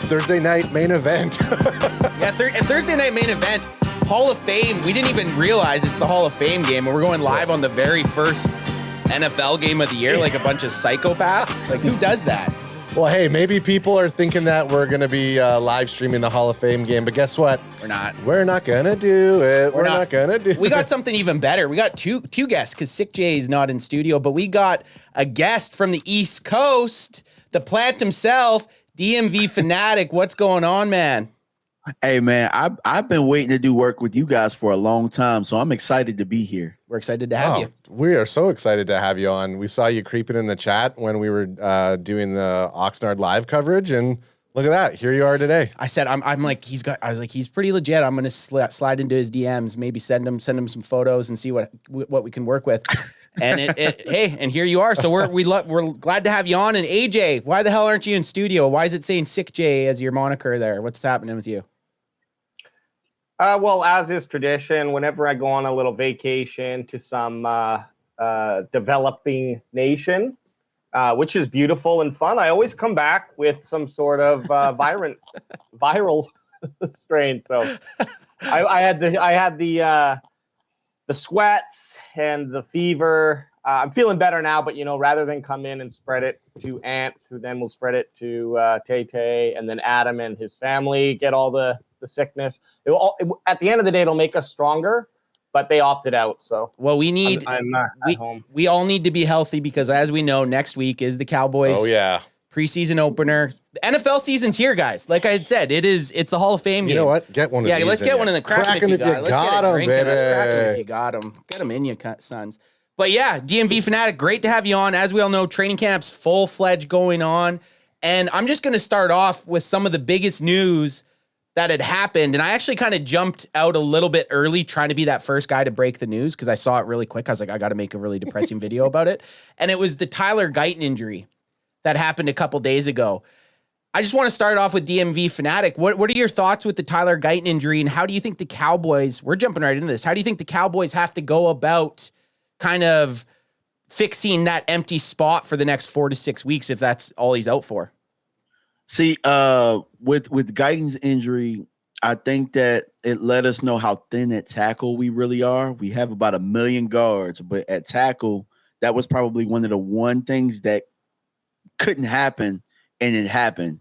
Thursday night main event. Yeah, Thursday night main event. Hall of Fame. We didn't even realize it's the Hall of Fame game, and we're going live on the very first NFL game of the year, like a bunch of psychopaths. Like, who does that? Well, hey, maybe people are thinking that we're going to be live streaming the Hall of Fame game, but guess what? We're not. We're not going to do it. We're not going to do it. We got something even better. We got two guests because Sick Jay is not in studio, but we got a guest from the East Coast, the plant himself, DMV Fanatic. What's going on, man? Hey, man, I've been waiting to do work with you guys for a long time, so I'm excited to be here. We're excited to have you. We are so excited to have you on. We saw you creeping in the chat when we were doing the Oxnard live coverage, and look at that. Here you are today. I said, I was like, he's pretty legit. I'm going to slide into his DMs, maybe send him some photos and see what we can work with. And hey, and here you are. So we're glad to have you on. And AJ, why the hell aren't you in studio? Why is it saying Sick J as your moniker there? What's happening with you? Well, as is tradition, whenever I go on a little vacation to some developing nation, which is beautiful and fun, I always come back with some sort of viral strain. So I had the sweats and the fever. I'm feeling better now, but rather than come in and spread it to Ant, who then will spread it to Tay, and then Adam and his family get all the sickness. At the end of the day, it'll make us stronger, but they opted out. So well, I'm at home. We all need to be healthy because, as we know, next week is the Cowboys. Oh yeah, preseason opener. The NFL season's here, guys. Like I had said, it's the Hall of Fame game. You know what? Get one of these. Yeah, let's get one in the Crackin' if you got them, baby. Let's Crackin' if you got them. Get them in, you sons. But yeah, DMV Fanatic, great to have you on. As we all know, training camp's full-fledged going on. And I'm just going to start off with some of the biggest news that had happened. And I actually kind of jumped out a little bit early trying to be that first guy to break the news because I saw it really quick. I was like, I got to make a really depressing video about it. And it was the Tyler Guyton injury that happened a couple days ago. I just want to start off with DMV Fanatic. What are your thoughts with the Tyler Guyton injury, and how do you think the Cowboys, we're jumping right into this, how do you think the Cowboys have to go about kind of fixing that empty spot for the next 4 to 6 weeks if that's all he's out for? See, with Guyton's injury, I think that it let us know how thin at tackle we really are. We have about 1 million guards, but at tackle, that was probably one of the one things that couldn't happen, and it happened,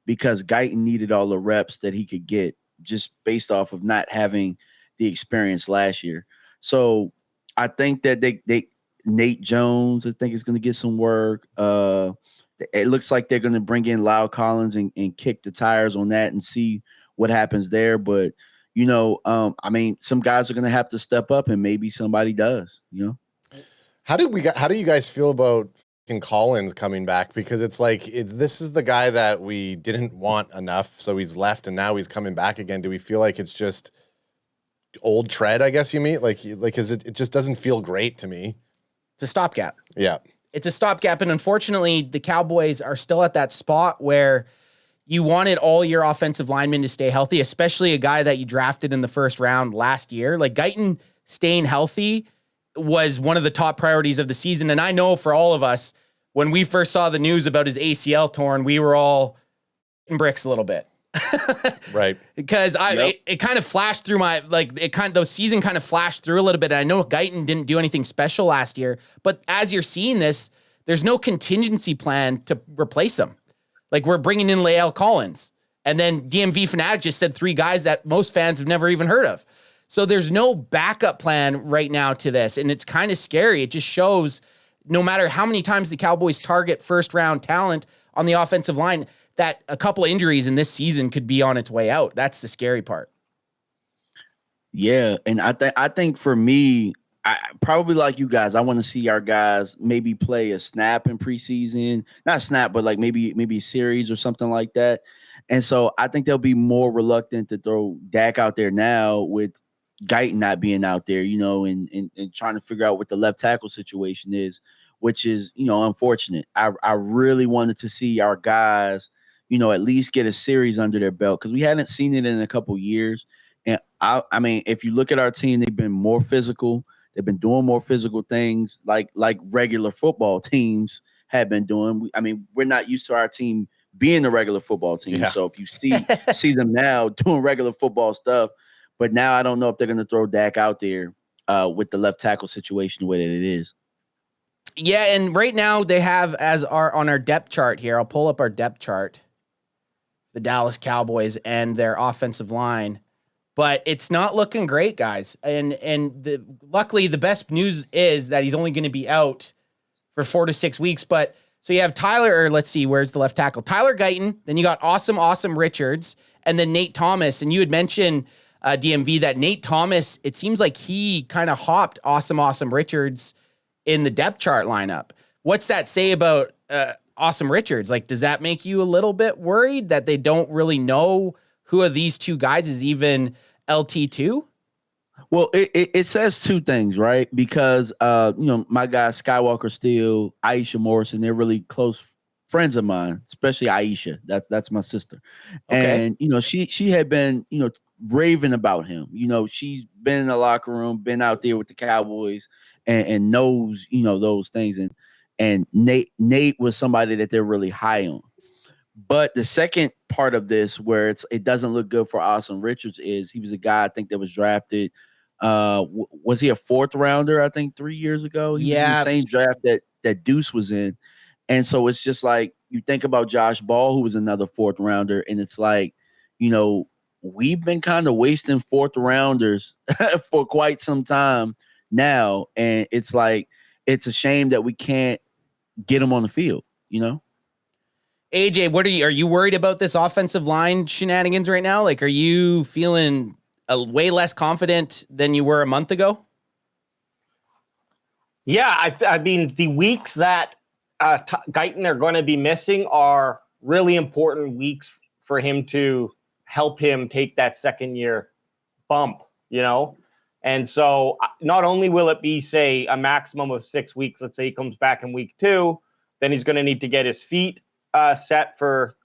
because Guyton needed all the reps that he could get just based off of not having the experience last year. So I think that Nate Jones, I think, is going to get some work. It looks like they're going to bring in Lyle Collins and kick the tires on that and see what happens there. But, some guys are going to have to step up, and maybe somebody does, How do you guys feel about Collins coming back? Because it's like, this is the guy that we didn't want enough, so he's left, and now he's coming back again. Do we feel like it's just old tread, I guess you mean? Like, is it just doesn't feel great to me. It's a stopgap. Yeah. It's a stopgap, and unfortunately, the Cowboys are still at that spot where you wanted all your offensive linemen to stay healthy, especially a guy that you drafted in the first round last year. Like, Guyton staying healthy was one of the top priorities of the season, and I know for all of us, when we first saw the news about his ACL torn, we were all in bricks a little bit. Right. Because it kind of flashed through the season kind of flashed through a little bit. I know Guyton didn't do anything special last year, but as you're seeing this, there's no contingency plan to replace him. Like, we're bringing in La'el Collins, and then DMV Fanatic just said 3 guys that most fans have never even heard of. So there's no backup plan right now to this, and it's kind of scary. It just shows no matter how many times the Cowboys target first-round talent on the offensive line, that a couple of injuries in this season could be on its way out. That's the scary part. Yeah, and I think for me, I probably like you guys, I want to see our guys maybe play a snap in preseason. Not snap, but like maybe a series or something like that. And so I think they'll be more reluctant to throw Dak out there now with Guyton not being out there, and trying to figure out what the left tackle situation is, which is, unfortunate. I really wanted to see our guys, at least get a series under their belt, because we hadn't seen it in a couple years. And I mean, if you look at our team, they've been more physical. They've been doing more physical things like regular football teams have been doing. We're not used to our team being a regular football team. Yeah. So if you see them now doing regular football stuff, but now I don't know if they're going to throw Dak out there with the left tackle situation the way that it is. Yeah, and right now they have on our depth chart here. I'll pull up our depth chart. The Dallas Cowboys and their offensive line, but it's not looking great, guys. And luckily, the best news is that he's only going to be out for 4 to 6 weeks. But so you have Tyler, or let's see, where's the left tackle? Tyler Guyton. Then you got Awesome Richards, and then Nate Thomas. And you had mentioned DMV that Nate Thomas. It seems like he kind of hopped Awesome Richards in the depth chart lineup. What's that say about Awesome Richards? Like, does that make you a little bit worried that they don't really know who of these two guys is even LT2? Well, it says two things, right? Because my guy Skywalker Steele, Aisha Morrison, they're really close friends of mine, especially Aisha. That's my sister. Okay. And she had been raving about him. She's been in the locker room, been out there with the Cowboys, and knows those things. And Nate was somebody that they're really high on. But the second part of this, where it doesn't look good for Awesome Richards, is he was a guy I think that was drafted. Was he a 4th rounder? I think 3 years ago. He was in the same draft that Deuce was in. And so it's just like you think about Josh Ball, who was another 4th rounder, and it's like, we've been kind of wasting 4th rounders for quite some time now, and it's like it's a shame that we can't get them on the field. AJ, are you worried about this offensive line shenanigans right now? Like, are you feeling way less confident than you were a month ago? Yeah, I mean, the weeks that Guyton are going to be missing are really important weeks for him to help him take that second year bump, And so not only will it be, say, a maximum of 6 weeks, let's say he comes back in week 2, then he's going to need to get his feet set for,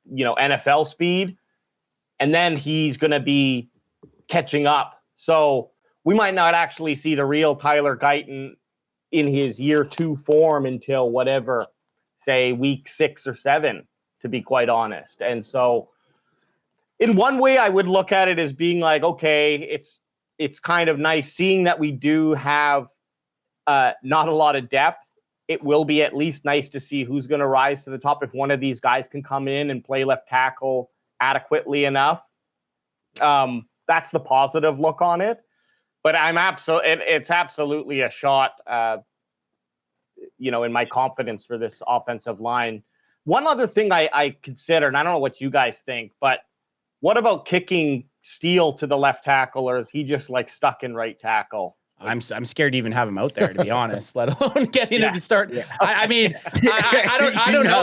NFL speed. And then he's going to be catching up. So we might not actually see the real Tyler Guyton in his year 2 form until whatever, say week 6 or 7, to be quite honest. And so in one way, I would look at it as being like, okay, it's kind of nice seeing that we do have not a lot of depth. It will be at least nice to see who's going to rise to the top if one of these guys can come in and play left tackle adequately enough. That's the positive look on it. But it's absolutely a shot, in my confidence for this offensive line. One other thing I consider, and I don't know what you guys think, but what about kicking Steele to the left tackle, or is he just like stuck in right tackle? I'm scared to even have him out there, to be honest, let alone getting him to start. Yeah. I mean, I don't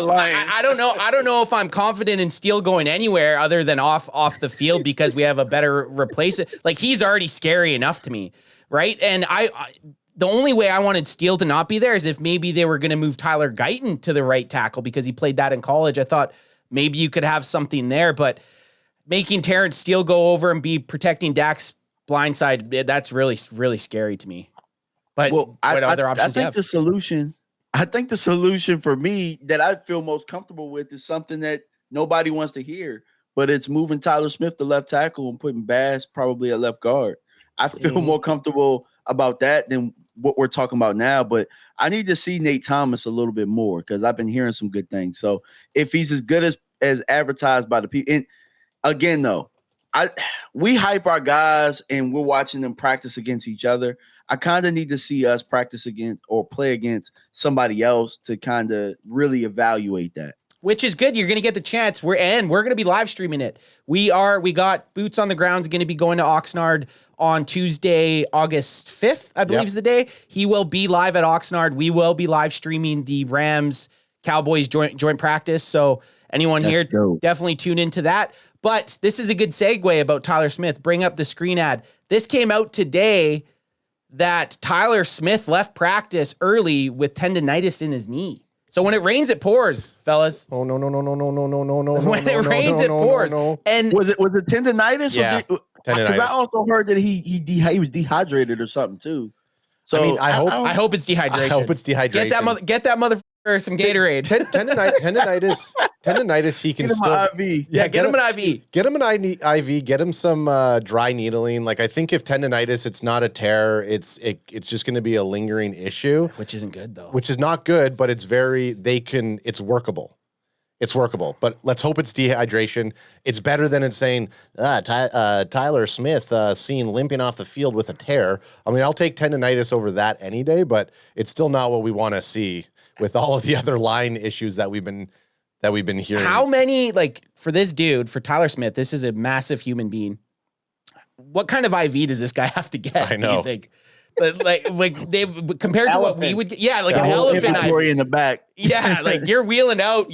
know. I don't know if I'm confident in Steele going anywhere other than off the field because we have a better replacement. Like, he's already scary enough to me, right? And the only way I wanted Steele to not be there is if maybe they were going to move Tyler Guyton to the right tackle because he played that in college. I thought maybe you could have something there, but making Terrence Steele go over and be protecting Dak's blindside, that's really, really scary to me. But what other options do you have? I think the solution for me that I feel most comfortable with is something that nobody wants to hear, but it's moving Tyler Smith to left tackle and putting Bass probably at left guard. I feel more comfortable about that than what we're talking about now, but I need to see Nate Thomas a little bit more because I've been hearing some good things. So if he's as good as advertised by the people, and again, though, we hype our guys and we're watching them practice against each other. I kind of need to see us practice against or play against somebody else to kind of really evaluate that. Which is good. You're going to get the chance. We're going to be live streaming it. We got Boots on the Ground going to be going to Oxnard on Tuesday, August 5th, I believe is the day. He will be live at Oxnard. We will be live streaming the Rams Cowboys joint practice. So anyone here, definitely tune into that. But this is a good segue about Tyler Smith. Bring up the screen ad. This came out today that Tyler Smith left practice early with tendonitis in his knee. So when it rains, it pours, fellas. Oh, no. When it rains, it pours. And was it tendonitis? Yeah, tendonitis. Because I also heard that he was dehydrated or something too. So I hope it's dehydration. I hope it's dehydration. Get that motherfucker or some Gatorade. Tendonitis. He can Get him still. an IV. Yeah, get him an IV. Get him an IV. Get him some dry needling. Like, I think if tendonitis, it's not a tear. It's just going to be a lingering issue, Which isn't good though. which is not good. But it's it's workable. It's workable, but let's hope it's dehydration. It's better than it's saying Tyler Smith seen limping off the field with a tear. I mean, I'll take tendonitis over that any day, but it's still not what we want to see with all of the other line issues that we've been hearing. How many, like, for this dude, for Tyler Smith, this is a massive human being. What kind of IV does this guy have to get? I know. Do you think? But like they compared to what we would get, yeah, like The an whole elephant inventory IV. in the back. Yeah, like you're wheeling out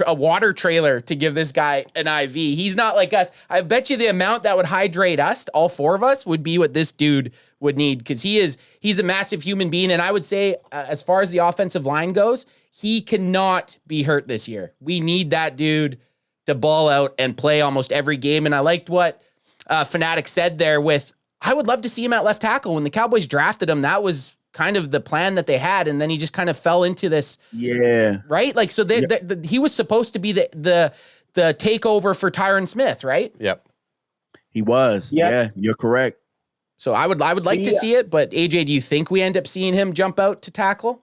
a water trailer to give this guy an IV. He's not like us. I bet you the amount that would hydrate us, all four of us, would be what this dude would need, because he's a massive human being. And I would say, as far as the offensive line goes, he cannot be hurt this year. We need that dude to ball out and play almost every game. And I liked what Fanatic said there with, I would love to see him at left tackle. When the Cowboys drafted him, that was kind of the plan that they had, and then he just kind of fell into this. Yeah. Right? Like, so he was supposed to be the takeover for Tyron Smith, right? Yep. He was. Yep. Yeah, you're correct. So I would like to see it, but AJ, do you think we end up seeing him jump out to tackle?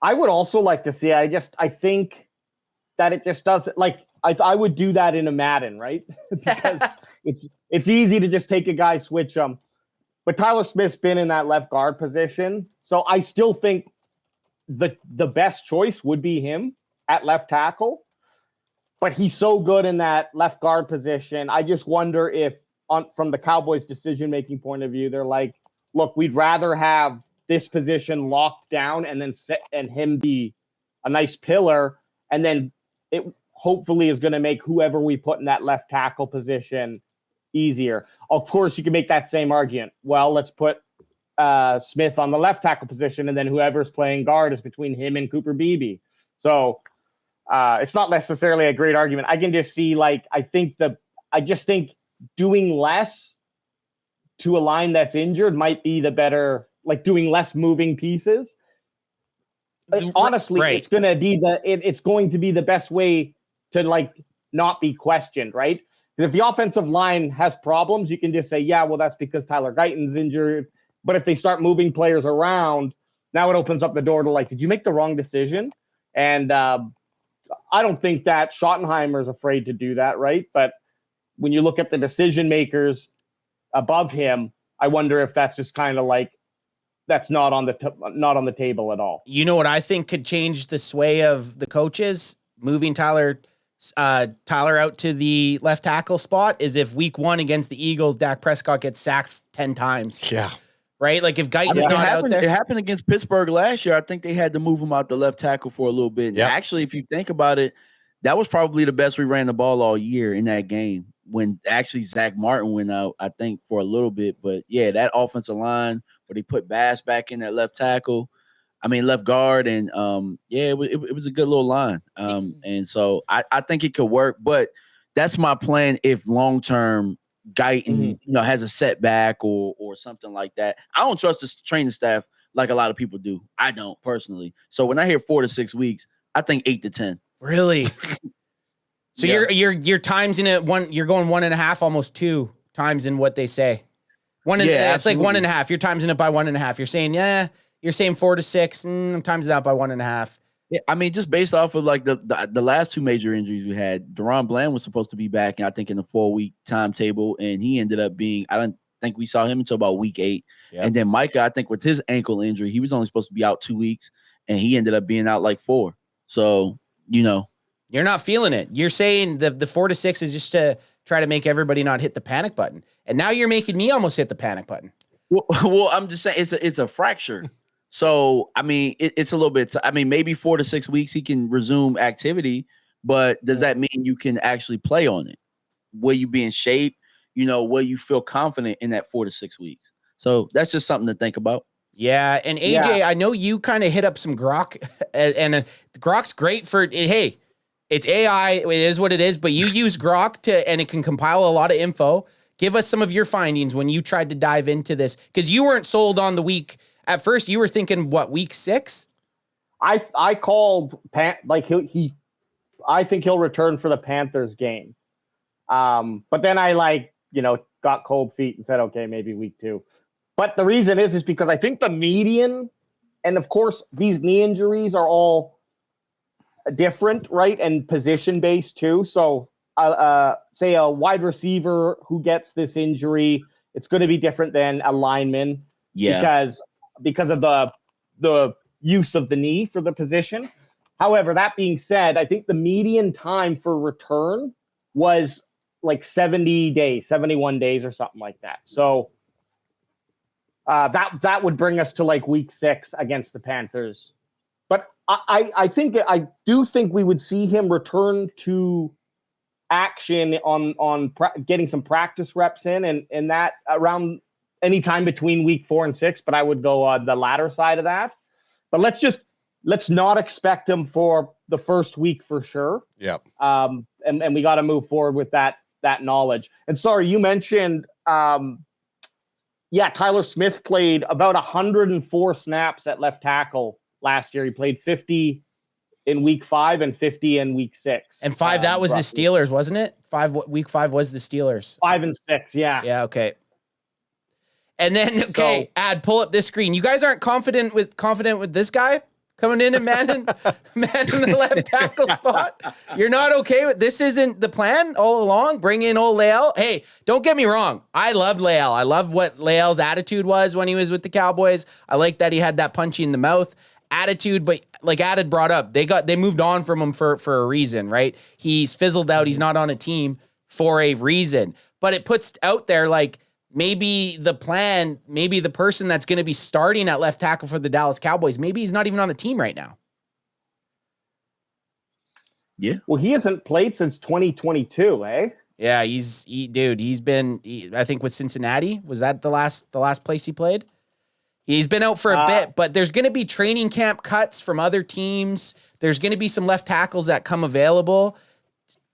I would also like to see. I think that it just doesn't, like, I would do that in a Madden, right? Because it's easy to just take a guy, switch him. But Tyler Smith's been in that left guard position, so I still think the best choice would be him at left tackle. But he's so good in that left guard position. I just wonder if, from the Cowboys' decision-making point of view, they're like, look, we'd rather have this position locked down and then and him be a nice pillar, and then it hopefully is going to make whoever we put in that left tackle position easier. Of course, you can make that same argument. Well, let's put Smith on the left tackle position, and then whoever's playing guard is between him and Cooper Beebe. So it's not necessarily a great argument. I can just see, like, I just think doing less to a line that's injured might be the better, like doing less moving pieces. Honestly, right. It's going to be the best way to, like, not be questioned, right? Because if the offensive line has problems, you can just say, yeah, well, that's because Tyler Guyton's injured. But if they start moving players around, now it opens up the door to, like, did you make the wrong decision? And I don't think that Schottenheimer's afraid to do that, right? But when you look at the decision makers above him, I wonder if that's just kind of like, that's not on the table at all. You know what I think could change the sway of the coaches moving Tyler out to the left tackle spot is if week 1 against the Eagles, Dak Prescott gets sacked 10 times. Yeah. Right? Like, if Guyton's not out there. It happened against Pittsburgh last year. I think they had to move him out the left tackle for a little bit. Yeah. Actually, if you think about it, that was probably the best we ran the ball all year in that game, when actually Zach Martin went out, I think, for a little bit. But yeah, that offensive line where they put Bass back in that left guard, and it was a good little line. And so I think it could work, but that's my plan if long term Guyton has a setback or something like that. I don't trust the training staff like a lot of people do. I don't personally. So when I hear 4 to 6 weeks, I think 8 to 10. Really? So Yeah. you're times in it one. You're going 1.5, almost 2 times in what they say. It's like 1.5. You're timesing it by 1.5. You're saying, you're saying 4 to 6. I'm timesing that by 1.5. Yeah, I mean, just based off of like the last 2 major injuries we had, Deron Bland was supposed to be back, I think, in the 4-week timetable, and he ended up being, I don't think we saw him until about week 8. Yep. And then Micah, I think with his ankle injury, he was only supposed to be out 2 weeks, and he ended up being out like 4. So, You're not feeling it. You're saying the 4 to 6 is just to try to make everybody not hit the panic button. And now you're making me almost hit the panic button. Well, I'm just saying it's a fracture. So, I mean, it's a little bit, maybe 4 to 6 weeks he can resume activity, but does that mean you can actually play on it? Will you be in shape? Will you feel confident in that 4 to 6 weeks? So that's just something to think about. Yeah. And AJ, I know you kind of hit up some Grok, and Grok's great for, hey, it's AI. It is what it is, but you use Grok and it can compile a lot of info. Give us some of your findings when you tried to dive into this, because you weren't sold on the week. At first, you were thinking, week 6? I called I think he'll return for the Panthers game. But then I got cold feet and said, okay, maybe week 2. But the reason is because I think the median, and of course these knee injuries are all different, right? And position based too. So say a wide receiver who gets this injury, it's going to be different than a lineman. Yeah. Because of the use of the knee for the position. However, that being said, I think the median time for return was like 70 days, 71 days or something like that. So that would bring us to like week 6 against the Panthers. But I do think we would see him return to action on getting some practice reps in and that around anytime between week 4 and 6. But I would go on the latter side of that. But let's not expect him for the first week for sure. Yeah. And we got to move forward with that knowledge. And sorry, you mentioned, Tyler Smith played about 104 snaps at left tackle last year. He played 50 in week 5 and 50 in week 6. And 5, that was roughly. The Steelers, wasn't it? Week 5 was the Steelers. 5 and 6, yeah. Yeah, okay. And then, pull up this screen. You guys aren't confident with this guy coming in and manning the left tackle spot? You're not okay with this? Isn't the plan all along? Bring in old Leal. Hey, don't get me wrong. I loved Leal. I loved what Leal's attitude was when he was with the Cowboys. I like that he had that punchy in the mouth attitude, but like Ad brought up, they moved on from him for a reason, right? He's fizzled out. He's not on a team for a reason. But it puts out there like, maybe the plan, maybe the person that's going to be starting at left tackle for the Dallas Cowboys, maybe he's not even on the team right now. Yeah. Well, he hasn't played since 2022, eh? Yeah, he's been, I think with Cincinnati, was that the last place he played? He's been out for a bit, but there's going to be training camp cuts from other teams. There's going to be some left tackles that come available.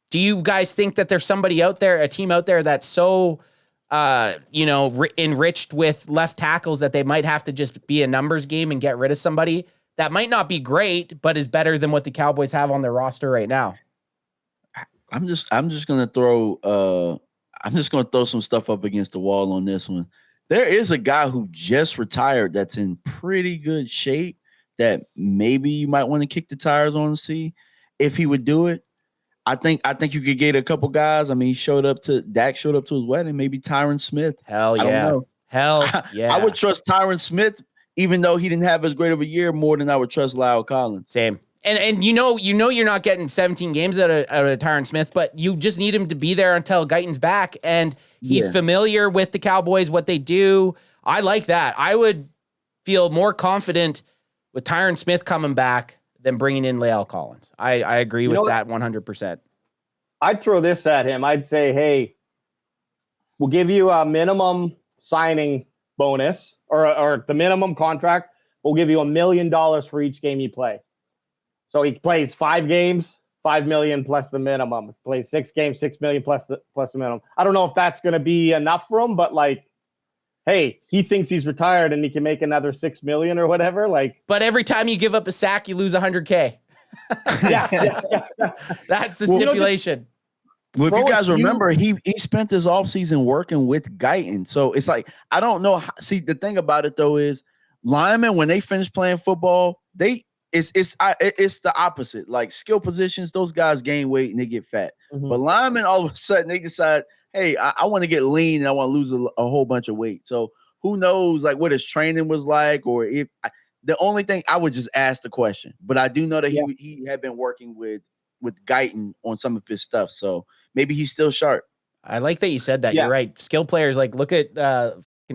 Do you guys think that there's somebody out there, a team out there that's so enriched with left tackles that they might have to just be a numbers game and get rid of somebody that might not be great, but is better than what the Cowboys have on their roster right now? I'm just gonna throw some stuff up against the wall on this one. There is a guy who just retired that's in pretty good shape that maybe you might want to kick the tires on and see if he would do it. I think you could get a couple guys. I mean, Dak showed up to his wedding. Maybe Tyron Smith. Hell yeah. I don't know. Hell yeah. I would trust Tyron Smith, even though he didn't have as great of a year, more than I would trust Lyle Collins. Same. And you know you're not getting 17 games out of Tyron Smith, but you just need him to be there until Guyton's back, and he's familiar with the Cowboys, what they do. I like that. I would feel more confident with Tyron Smith coming back than bringing in La'el Collins. I agree with that 100%. I'd throw this at him. I'd say, hey, we'll give you a minimum signing bonus or the minimum contract. We'll give you $1 million for each game you play. So he plays 5 games, $5 million plus the minimum. He plays 6 games, $6 million plus the minimum. I don't know if that's going to be enough for him, but like, hey, he thinks he's retired and he can make another $6 million or whatever. Like, but every time you give up a sack, you lose $100K. yeah. That's the stipulation. Well, if you guys remember, he spent his offseason working with Guyton. So it's like, I don't know. See, the thing about it though is linemen, when they finish playing football, it's the opposite. Like skill positions, those guys gain weight and they get fat. Mm-hmm. But linemen, all of a sudden, they decide, hey, I want to get lean and I want to lose a whole bunch of weight. So who knows, like what his training was like, or if the only thing I would just ask the question. But I do know that he had been working with Guyton on some of his stuff, so maybe he's still sharp. I like that you said that. Yeah. You're right. Skill players, like look at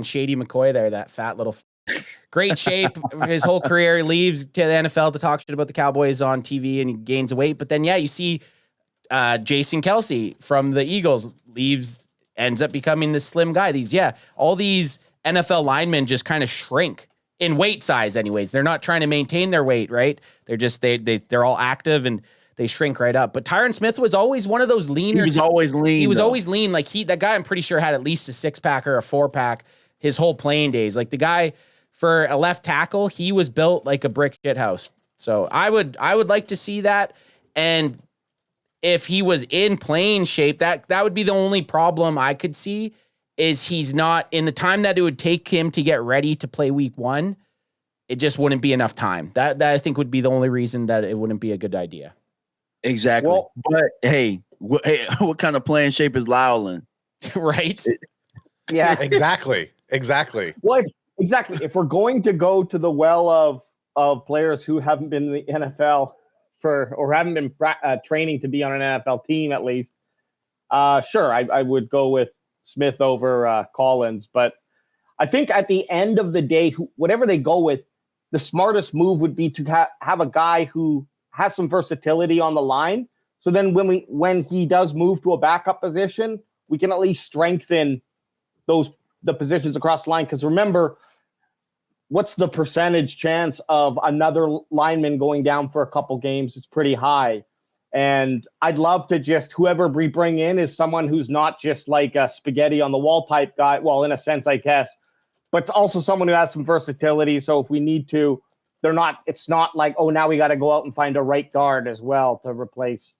Shady McCoy there, that fat little. Great shape. His whole career, he leaves to the NFL to talk shit about the Cowboys on TV and he gains weight. But then, you see Jason Kelsey from the Eagles ends up becoming this slim guy. All these NFL linemen just kind of shrink in weight size anyways. They're not trying to maintain their weight, right? They're just, they're all active and they shrink right up. But Tyron Smith was always one of those leaner. He was always lean. He was always lean. Like that guy, I'm pretty sure had at least a 6-pack or a 4-pack his whole playing days. Like the guy, for a left tackle, he was built like a brick shit house. So I would like to see that. And if he was in playing shape, that would be the only problem I could see, is he's not in the time that it would take him to get ready to play week 1. It just wouldn't be enough time. That I think would be the only reason that it wouldn't be a good idea. Exactly. Well, but hey, what kind of playing shape is Lyle in? Right? yeah, Exactly. Well, exactly. If we're going to go to the well of players who haven't been in the NFL or haven't been training to be on an NFL team at least, sure, I would go with Smith over Collins. But I think at the end of the day, whatever they go with, the smartest move would be to have a guy who has some versatility on the line. So then when he does move to a backup position, we can at least strengthen the positions across the line. Because remember, what's the percentage chance of another lineman going down for a couple games? It's pretty high. And I'd love to just, whoever we bring in is someone who's not just like a spaghetti on the wall type guy. Well, in a sense, I guess, but also someone who has some versatility. So if we need to, it's not like, oh, now we got to go out and find a right guard as well to replace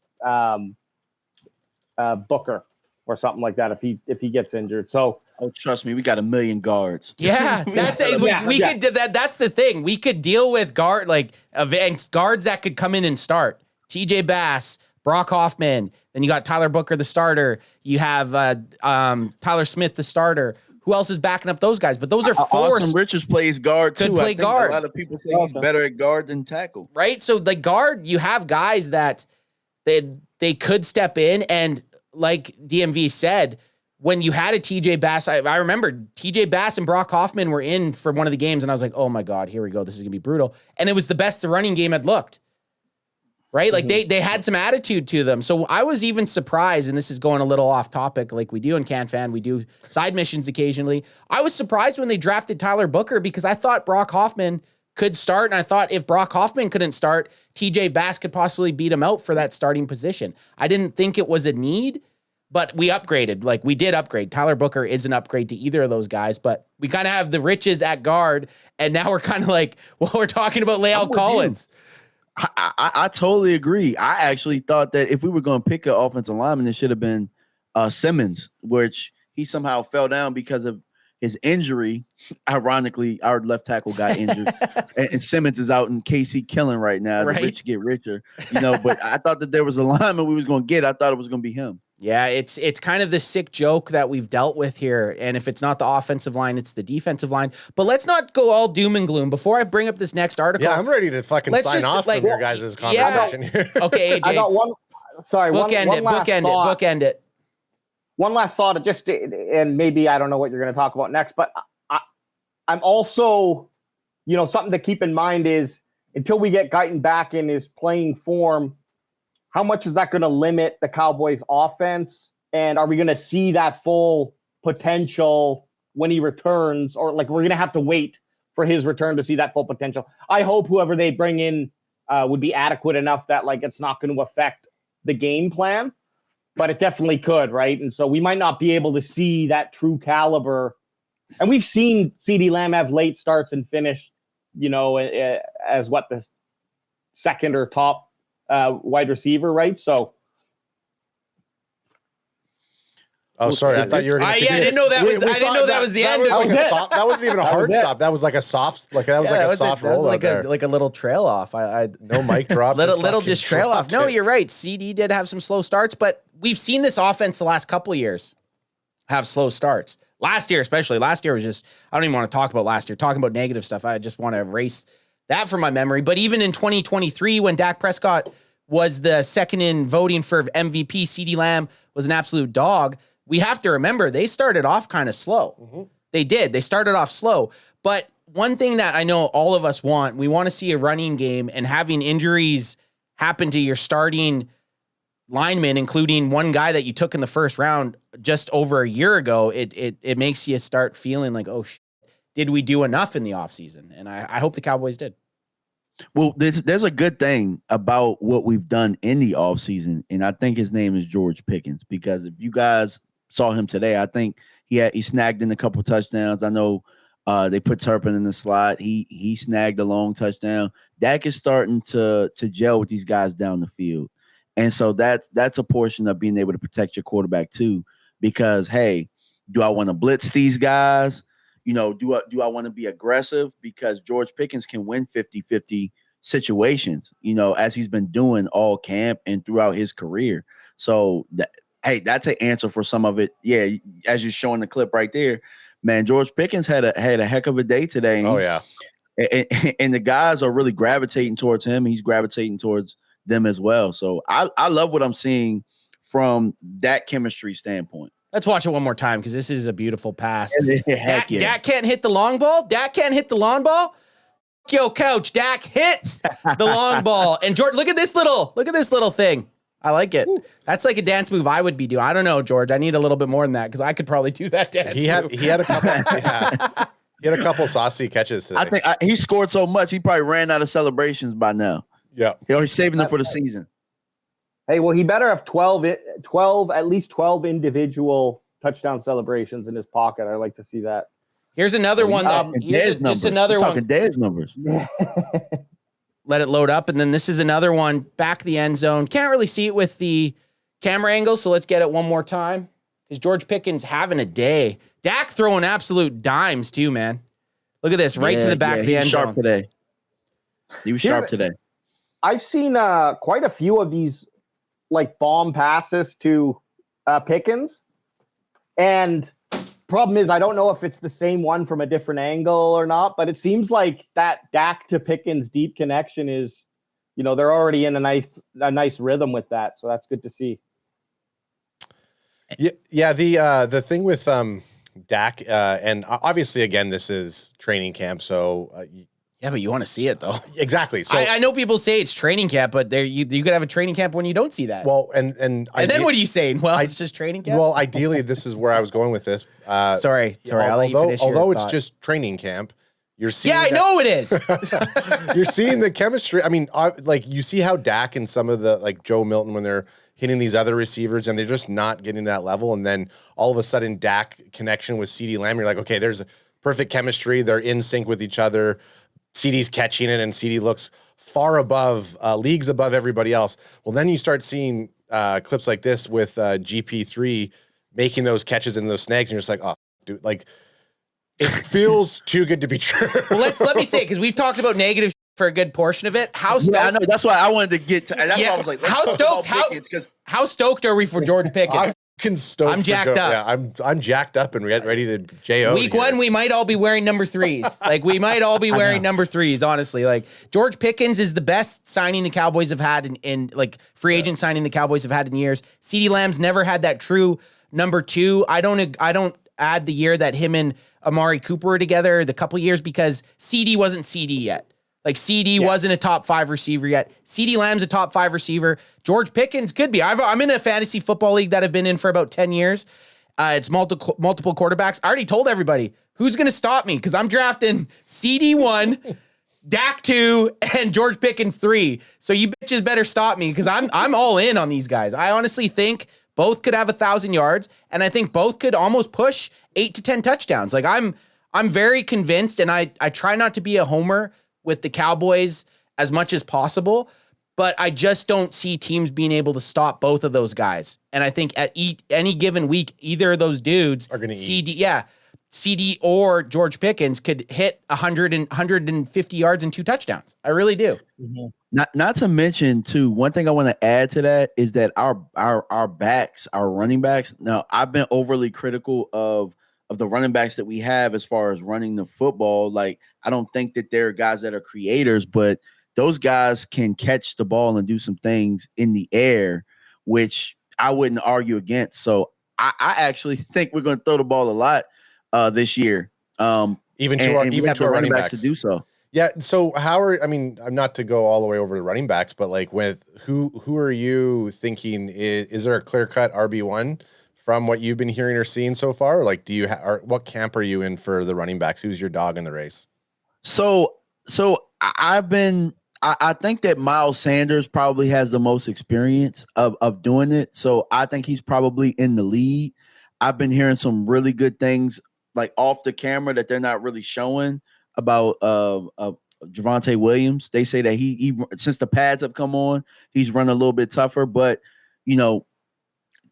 Booker or something like that if he gets injured. So, oh, trust me, we got 1 million guards. Yeah, that's we could do that. That's the thing. We could deal with guards that could come in and start. TJ Bass, Brock Hoffman. Then you got Tyler Booker, the starter. You have Tyler Smith, the starter. Who else is backing up those guys? But those are forced. Austin Richards plays guard too. Could play guard. A lot of people say he's better at guard than tackle. Right. So the guard, you have guys that they could step in, and like DMV said, when you had a TJ Bass, I remember TJ Bass and Brock Hoffman were in for one of the games, and I was like, oh my God, here we go. This is gonna be brutal. And it was the best the running game had looked. Right? Like they had some attitude to them. So I was even surprised, and this is going a little off topic like we do in CanFan. We do side missions occasionally. I was surprised when they drafted Tyler Booker because I thought Brock Hoffman could start, and I thought if Brock Hoffman couldn't start, TJ Bass could possibly beat him out for that starting position. I didn't think it was a need, but we upgraded. Like we did upgrade. Tyler Booker is an upgrade to either of those guys, but we kind of have the riches at guard, and now we're kind of like, well, we're talking about Lael Collins. I totally agree. I actually thought that if we were going to pick an offensive lineman, it should have been Simmons, which he somehow fell down because of his injury. Ironically, our left tackle got injured, and Simmons is out in KC killing right now. The rich get richer, But I thought that there was a lineman we was going to get. I thought it was going to be him. Yeah, it's kind of the sick joke that we've dealt with here. And if it's not the offensive line, it's the defensive line. But let's not go all doom and gloom. Before I bring up this next article. Yeah, I'm ready to fucking sign off from your guys' conversation here. Okay, AJ. I got one. Sorry, bookend it. One last thought, and maybe I don't know what you're going to talk about next, but I'm also, something to keep in mind is until we get Guyton back in his playing form, how much is that going to limit the Cowboys' offense? And are we going to see that full potential when he returns? Or we're going to have to wait for his return to see that full potential? I hope whoever they bring in would be adequate enough that it's not going to affect the game plan. But it definitely could, right? And so we might not be able to see that true caliber. And we've seen CeeDee Lamb have late starts and finish, as the second or top wide receiver, right? So. Oh, sorry. I thought you were going to. I didn't know that was. I didn't know that was the end. That wasn't even a hard stop. That was like a soft. That was like a soft roll. Like a little trail off. No mic drop. little just trail off. No, you're right. CD did have some slow starts, but we've seen this offense the last couple of years have slow starts. Last year, especially. Last year was just. I don't even want to talk about last year. Talking about negative stuff. I just want to erase that from my memory. But even in 2023, when Dak Prescott was the second in voting for MVP, CeeDee Lamb was an absolute dog. We have to remember they started off kind of slow. Mm-hmm. They did. They started off slow. But one thing that I know all of us want, we want to see a running game, and having injuries happen to your starting linemen, including one guy that you took in the first round just over a year ago, it makes you start feeling like, oh, did we do enough in the offseason? And I hope the Cowboys did. Well, there's a good thing about what we've done in the offseason, and I think his name is George Pickens, because if you guys saw him today, I think he snagged in a couple touchdowns. I know They put Turpin in the slot. He snagged a long touchdown. Dak is starting to gel with these guys down the field. And so that's a portion of being able to protect your quarterback too. Because, hey, do I want to blitz these guys? You know, do I want to be aggressive? Because George Pickens can win 50-50 situations, you know, as he's been doing all camp and throughout his career. So, hey, that's an answer for some of it. Yeah, as you're showing the clip right there, man, George Pickens had a heck of a day today. Oh, yeah. And the guys are really gravitating towards him. He's gravitating towards them as well. So I love what I'm seeing from that chemistry standpoint. Let's watch it one more time because this is a beautiful pass. Heck yeah. Dak can't hit the long ball. Dak can't hit the long ball. Yo, coach, Dak hits the long ball. And George, look at this little thing. I like it. That's like a dance move I would be doing. I don't know, George. I need a little bit more than that because I could probably do that dance. He had a couple. Yeah. He had a couple saucy catches today. I think he scored so much he probably ran out of celebrations by now. Yeah, he's saving them for the season. Hey, well, he better have at least 12 individual touchdown celebrations in his pocket. I'd like to see that. Here's another one. Just another one. Talking Dez numbers. Let it load up, and then this is another one back the end zone. Can't really see it with the camera angle, so let's get it one more time. Because George Pickens having a day. Dak throwing absolute dimes too, man. Look at this, right to the back of the end zone. Today. He was sharp today. I've seen quite a few of these like bomb passes to Pickens, and problem is I don't know if it's the same one from a different angle or not, but it seems like that Dak to Pickens deep connection is, you know, they're already in a nice rhythm with that, so that's good to see. Yeah. The thing with Dak, and obviously again this is training camp, so. Yeah, but you want to see it though. Exactly. So I know people say it's training camp, but you could have a training camp when you don't see that. Well, and then what are you saying? Well, it's just training camp. Well, ideally, this is where I was going with this. Sorry. I'll let you finish. Although it's just training camp, you're seeing. Yeah, I know it is. You're seeing the chemistry. I mean, like you see how Dak and some of the like Joe Milton when they're hitting these other receivers and they're just not getting that level, and then all of a sudden Dak connection with CeeDee Lamb, you're like, okay, there's perfect chemistry. They're in sync with each other. CeeDee's catching it, and CeeDee looks far above, leagues above everybody else. Well, then you start seeing clips like this with GP3 making those catches and those snags, and you're just like, oh, dude, like, it feels too good to be true. Well, let me say, because we've talked about negative for a good portion of it. How stoked? Yeah, I know. That's why I wanted to get to. That's why I was like, how stoked are we for George Pickens? I'm jacked up. Yeah, I'm jacked up and ready to JO. Week one, we might all be wearing number 3s. Like, we might all be wearing number 3s, honestly. Like, George Pickens is the best signing the Cowboys have had in like, free agent signing the Cowboys have had in years. CeeDee Lamb's never had that true number 2. I don't add the year that him and Amari Cooper were together, the couple years, because CD wasn't CD yet. Like, CD wasn't a top 5 receiver yet. CeeDee Lamb's a top 5 receiver. George Pickens could be. I'm in a fantasy football league that I've been in for about 10 years. It's multiple quarterbacks. I already told everybody who's going to stop me because I'm drafting CD 1, Dak 2, and George Pickens 3. So you bitches better stop me because I'm all in on these guys. I honestly think both could have 1,000 yards, and I think both could almost push 8 to 10 touchdowns. Like, I'm very convinced, and I try not to be a homer with the Cowboys as much as possible, but I just don't see teams being able to stop both of those guys. And I think at any given week, either of those dudes are going to CD or George Pickens could hit 100 and 150 yards and 2 touchdowns. I really do. Mm-hmm. Not to mention too, one thing I want to add to that is that our backs, our running backs. Now, I've been overly critical of the running backs that we have as far as running the football. Like, I don't think that they're guys that are creators, but those guys can catch the ball and do some things in the air, which I wouldn't argue against. So I actually think we're going to throw the ball a lot this year. Even to our running backs to do so. Yeah. So I'm not to go all the way over to running backs, but like with who are you thinking is there a clear cut RB1 from what you've been hearing or seeing so far? Like, do you what camp are you in for the running backs? Who's your dog in the race? So I think that Miles Sanders probably has the most experience of doing it. So I think he's probably in the lead. I've been hearing some really good things like off the camera that they're not really showing about Javonte Williams. They say that he since the pads have come on, he's run a little bit tougher, but you know,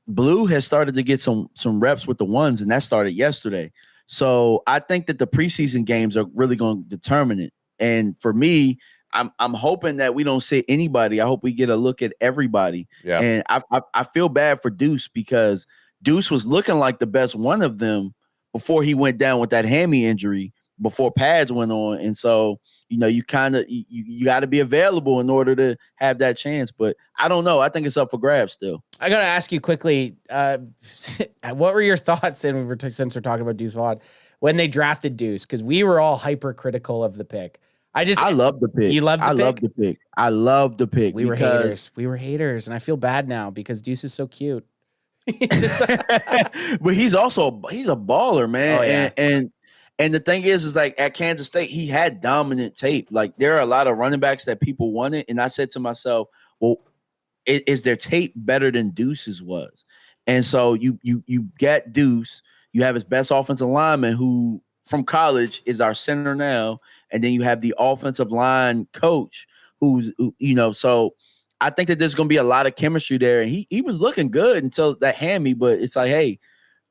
Blue has started to get some reps with the ones, and that started yesterday. So I think that the preseason games are really going to determine it. And for me, I'm hoping that we don't sit anybody. I hope we get a look at everybody. Yeah. And I feel bad for Deuce because Deuce was looking like the best one of them before he went down with that hammy injury, before pads went on. And so, you know, you got to be available in order to have that chance. But I don't know. I think it's up for grabs still. I got to ask you quickly, what were your thoughts, and since we're talking about Deuce Vaughn, when they drafted Deuce? Because we were all hypercritical of the pick. I love the pick. You love the pick? I love the pick. I love the pick. We were haters. We were haters, and I feel bad now because Deuce is so cute. But he's a baller, man. Oh, yeah. And the thing is like at Kansas State, he had dominant tape. Like there are a lot of running backs that people wanted. And I said to myself, well, is their tape better than Deuce's was? And so you get Deuce, you have his best offensive lineman who from college is our center now. And then you have the offensive line coach who's, you know, so I think that there's going to be a lot of chemistry there. And he was looking good until that hammy, but it's like, hey,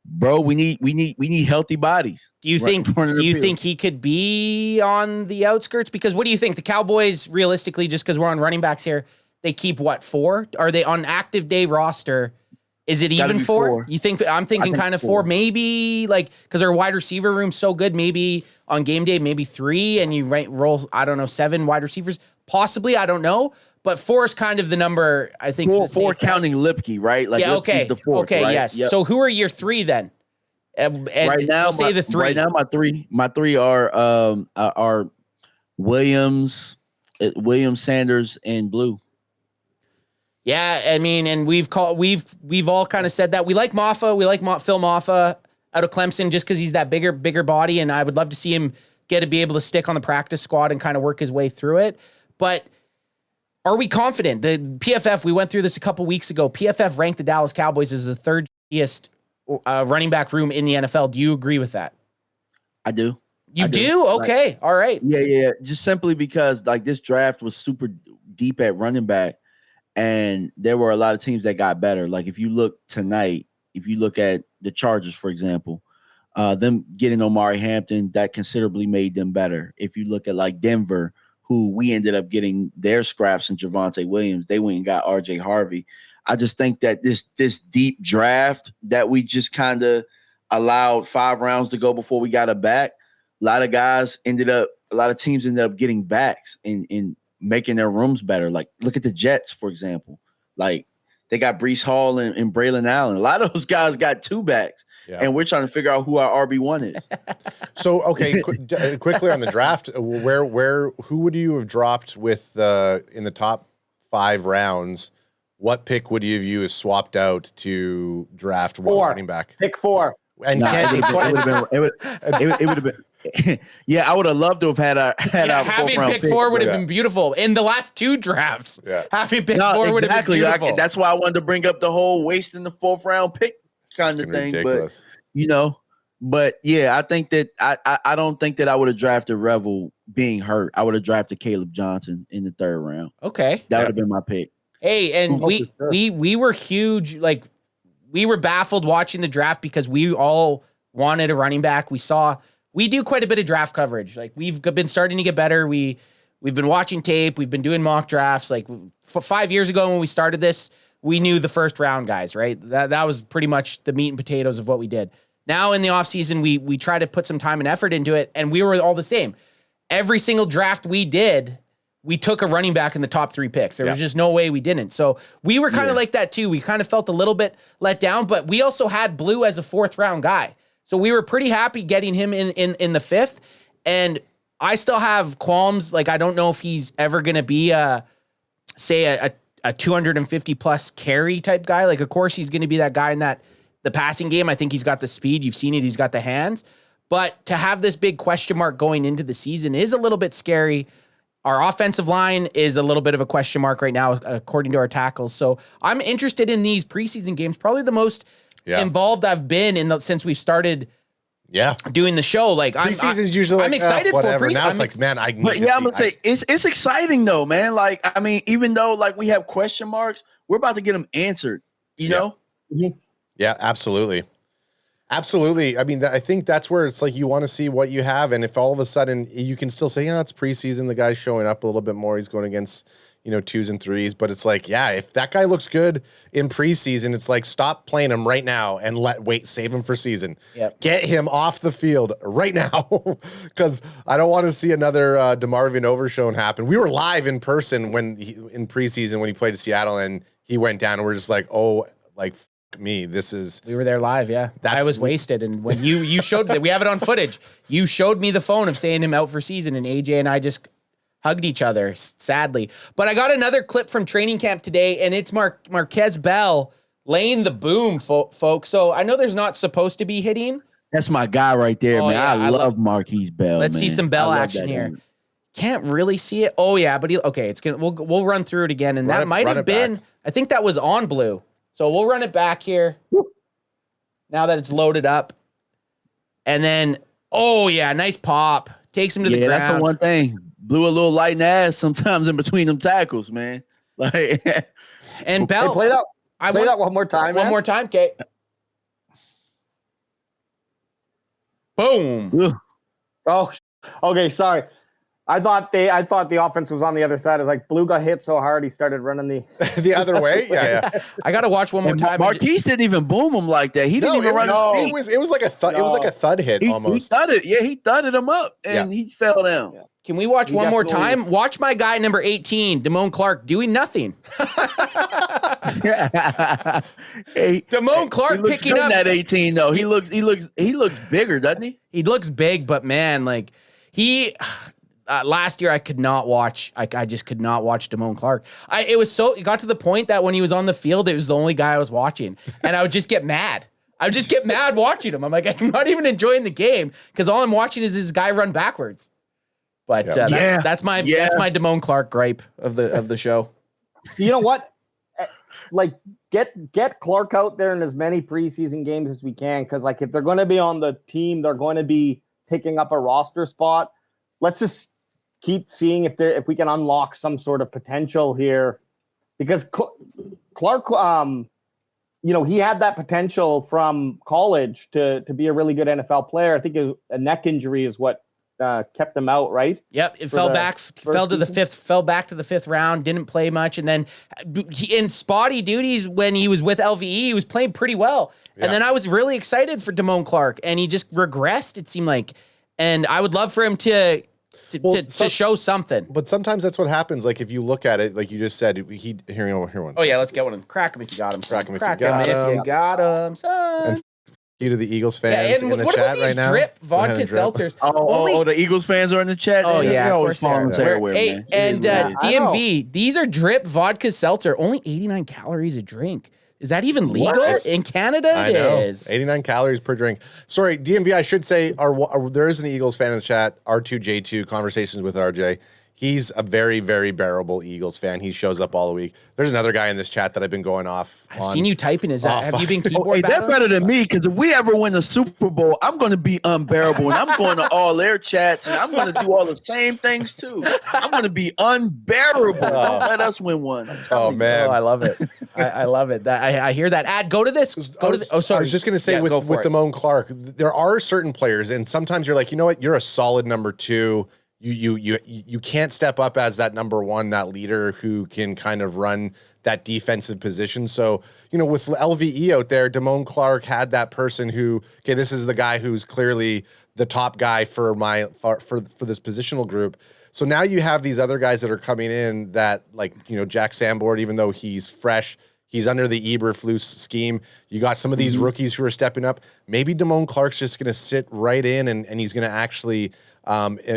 bro, we need healthy bodies. Do you think he could be on the outskirts? Because what do you think? The Cowboys, realistically, just because we're on running backs here, they keep what, 4? Are they on active day roster? Is it even 4? You think? I'm thinking kind of 4, maybe like because our wide receiver room's so good. Maybe on game day, maybe 3, and you roll 7 wide receivers, possibly. I don't know. But 4 is kind of the number, I think. 4 counting Lipke, right? Like yeah, okay. The 4th, okay, right? yes. Yep. So who are your 3 then? And right now, we'll say the 3. Right now, my three are Williams, Sanders, and Blue. Yeah, I mean, and we've all kind of said that. We like Maffa. We like Phil Maffa out of Clemson just because he's that bigger body, and I would love to see him be able to stick on the practice squad and kind of work his way through it. But are we confident? The PFF, we went through this a couple weeks ago. PFF ranked the Dallas Cowboys as the third highest running back room in the NFL. Do you agree with that? I do. You do? Okay. Like, all right. Yeah. Just simply because like this draft was super deep at running back, and there were a lot of teams that got better. Like if you look tonight, if you look at the Chargers, for example, them getting Omari Hampton, that considerably made them better. If you look at like Denver, who we ended up getting their scraps in Javonte Williams, they went and got RJ Harvey. I just think that this deep draft that we just kind of allowed 5 rounds to go before we got a back, a lot of teams ended up getting backs in making their rooms better. Like look at the Jets, for example. Like they got Breece Hall and Braylon Allen. A lot of those guys got 2 backs. Yeah. And we're trying to figure out who our RB1 is. So, okay, quickly on the draft, who would you have dropped with in the top 5 rounds? What pick would you have swapped out to draft 4. running back? Pick 4. And it would have been. Yeah, I would have loved to have had our having pick 4 would have been beautiful in the last 2 drafts. Yeah, having pick 4 would have been beautiful. That's why I wanted to bring up the whole wasting the 4th round pick kind of thing. Ridiculous. But yeah, I think that I don't think that I would have drafted Revel being hurt. I would have drafted Caleb Johnson in the 3rd round. Okay, that would have been my pick. Hey, and we were huge. Like we were baffled watching the draft because we all wanted a running back. We do quite a bit of draft coverage. Like we've been starting to get better. We've been watching tape. We've been doing mock drafts. Like 5 years ago when we started this, we knew the 1st round guys, right? That was pretty much the meat and potatoes of what we did. Now in the offseason, we try to put some time and effort into it, and we were all the same. Every single draft we did, we took a running back in the top 3 picks. There was just no way we didn't. So we were kind of like that too. We kind of felt a little bit let down, but we also had Blue as a 4th round guy. So we were pretty happy getting him in the 5th. And I still have qualms. Like, I don't know if he's ever going to be a 250 plus carry type guy. Like, of course, he's going to be that guy in the passing game. I think he's got the speed. You've seen it. He's got the hands. But to have this big question mark going into the season is a little bit scary. Our offensive line is a little bit of a question mark right now, according to our tackles. So I'm interested in these preseason games. Probably the most involved I've been since we started Yeah. doing the show. Like Preseason's usually I'm like, excited for whatever. preseason. Now it's like, man, I need But to yeah, see. I'm gonna say it's exciting though, man. Like, I mean, even though like we have question marks, we're about to get them answered. You know? Yeah, absolutely. Absolutely. I mean, I think that's where it's like you want to see what you have. And if all of a sudden you can still say, yeah, it's preseason, the guy's showing up a little bit more. He's going against, 2s and 3s. But it's like, yeah, if that guy looks good in preseason, it's like stop playing him right now and save him for season. Yep. Get him off the field right now. Because I don't want to see another DeMarvin Overshone happen. We were live in person in preseason when he played at Seattle and he went down and we're just like, oh, like, me, we were there live. Yeah, I was wasted, and when you showed that, we have it on footage. You showed me the phone of saying him out for season, and AJ and I just hugged each other sadly. But I got another clip from training camp today, and it's Marquez Bell laying the boom, folks. So I know there's not supposed to be hitting. That's my guy right there, man. Yeah, I love Marquise Bell. Let's see some Bell action here. Game. Can't really see it. Oh yeah, but it's gonna. We'll run through it again, and that might have been. Back. I think that was on blue. So we'll run it back here. Now that it's loaded up. And then, oh yeah, nice pop. Takes him to the ground. Yeah, that's the one thing. Blew a little light in the ass sometimes in between them tackles, man. Like, and Bell. Play that one more time. One more time, Kate. Boom. Oh, okay, sorry. I thought the offense was on the other side. It's like Blue got hit so hard he started running the other way. Yeah. I got to watch one more time. Marquise didn't even boom him like that. He didn't even run his feet. It was like a thud. It was like a thud hit almost. He thudded. Yeah, he thudded him up and he fell down. Yeah. Can we watch one more time? Watch my guy number 18, Damone Clark, doing nothing. Damone Clark picking up that 18 though. He looks bigger, doesn't he? He looks big, but man, like he. Last year, I could not watch. I just could not watch Damone Clark. It got to the point that when he was on the field, it was the only guy I was watching, and I would just get mad. I would just get mad watching him. I'm like, I'm not even enjoying the game because all I'm watching is this guy run backwards. But that's my Damone Clark gripe of the show. You know what? Like get Clark out there in as many preseason games as we can because like if they're going to be on the team, they're going to be picking up a roster spot. Let's just keep seeing if we can unlock some sort of potential here, because Clark, he had that potential from college to be a really good NFL player. I think a neck injury is what kept him out, right? Yep, it fell back to the fifth round, didn't play much, and then in spotty duties when he was with LVE, he was playing pretty well. Yeah. And then I was really excited for Damone Clark, and he just regressed, it seemed like. And I would love for him to show something. But sometimes that's what happens. Like if you look at it, like you just said, here one. Oh yeah, let's get one of them. Crack him if you got him. Crack him if you got him, son. And you to the Eagles fans in the chat right now. Drip vodka seltzers. The Eagles fans are in the chat. Oh yeah, they're always following everywhere, man. And DMV, these are Drip vodka seltzer. Only 89 calories a drink. Is that even legal? In Canada, it is. 89 calories per drink. Sorry, DMV, I should say, there is an Eagles fan in the chat, R2J2, Conversations with RJ. He's a very, very bearable Eagles fan. He shows up all the week. There's another guy in this chat that I've been going off. I've seen you typing. Have you been keyboard they're better than me, because if we ever win the Super Bowl, I'm going to be unbearable, and I'm going to all their chats, and I'm going to do all the same things too. I'm going to be unbearable. Don't let us win one. Oh, man. Oh, I love it. I love it. I hear that ad. Go to this. Sorry. I was just going to say with Damone Clark, there are certain players, and sometimes you're like, you know what? You're a solid number two. You can't step up as that number one, that leader who can kind of run that defensive position. So, with LVE out there, Damone Clark had that person who, okay, this is the guy who's clearly the top guy for this positional group. So now you have these other guys that are coming in that, like, Jack Sanborn, even though he's fresh, he's under the Eberflus scheme. You got some of these rookies who are stepping up. Maybe Damone Clark's just going to sit right in and he's going to actually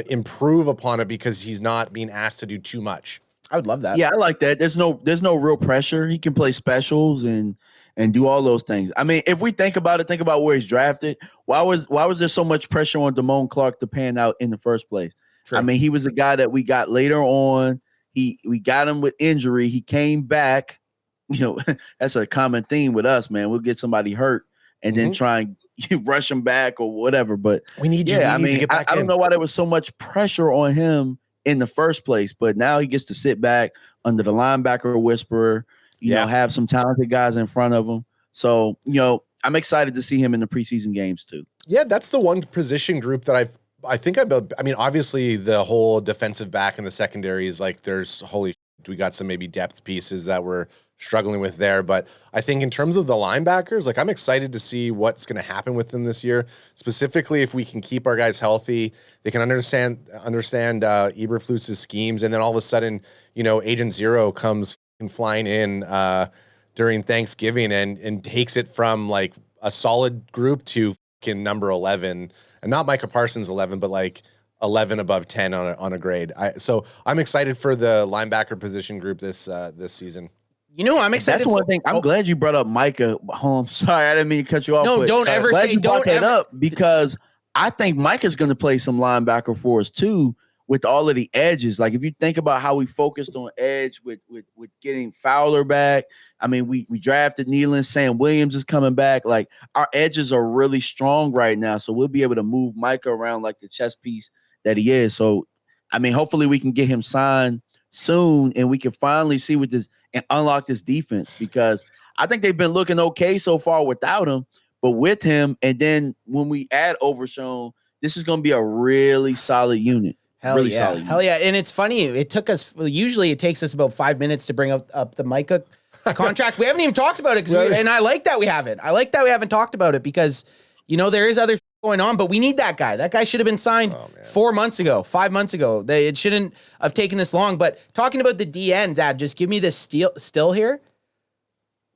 improve upon it because he's not being asked to do too much. I would love that. Yeah, I like that. There's no real pressure. He can play specials and do all those things. I mean, if we think about where he's drafted, why was there so much pressure on Damone Clark to pan out in the first place? True. I mean, he was a guy that we got later on. We got him with injury. He came back. That's a common theme with us, man. We'll get somebody hurt and then try and you rush him back or whatever. But We need you. yeah, We need to get back I in. don't know why there was so much pressure on him in the first place, but now he gets to sit back under the linebacker whisperer, you know, have some talented guys in front of him. So, you know, I'm excited to see him in the preseason games too. Yeah, that's the one position group that I mean, obviously the whole defensive back in the secondary is like we got some maybe depth pieces that we're struggling with there. But I think in terms of the linebackers, like I'm excited to see what's going to happen with them this year. Specifically, if we can keep our guys healthy, they can understand Eberflus's schemes, and then all of a sudden, you know, Agent Zero comes flying in during Thanksgiving and takes it from like a solid group to number 11, and not Micah Parsons 11, but like 11 above 10 on a grade. So I'm excited for the linebacker position group this season. You know, I'm excited. That's one thing. I'm glad you brought up Micah. Oh, I'm sorry, I didn't mean to cut you off. No, don't ever say. Don't ever up, because I think Micah's going to play some linebacker for us too, with all of the edges. Like if you think about how we focused on edge with getting Fowler back. I mean, we drafted Nealon, Sam Williams is coming back. Like our edges are really strong right now, so we'll be able to move Micah around like the chess piece that he is. So, I mean, hopefully we can get him signed soon, and we can finally see what this and unlock this defense, because I think they've been looking okay so far without him, but with him, and then when we add Overshown, this is going to be a really solid unit. Hell yeah. And it's funny. It took us, usually it takes us about 5 minutes to bring up the Micah contract. We haven't even talked about it. And I like that we haven't. I like that we haven't talked about it, because, you know, there is other going on, but we need that guy. That guy should have been signed 4 months ago, 5 months ago. It shouldn't have taken this long. But talking about the DNs, just give me this still here.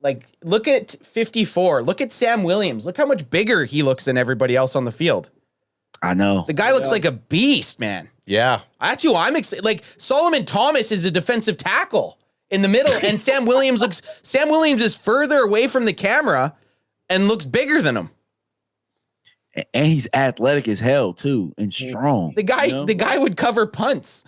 Like, look at 54. Look at Sam Williams. Look how much bigger he looks than everybody else on the field. I know. The guy looks like a beast, man. Yeah. That's who I'm excited. Like, Solomon Thomas is a defensive tackle in the middle, and Sam Williams is further away from the camera and looks bigger than him. And he's athletic as hell too, and strong. The guy would cover punts.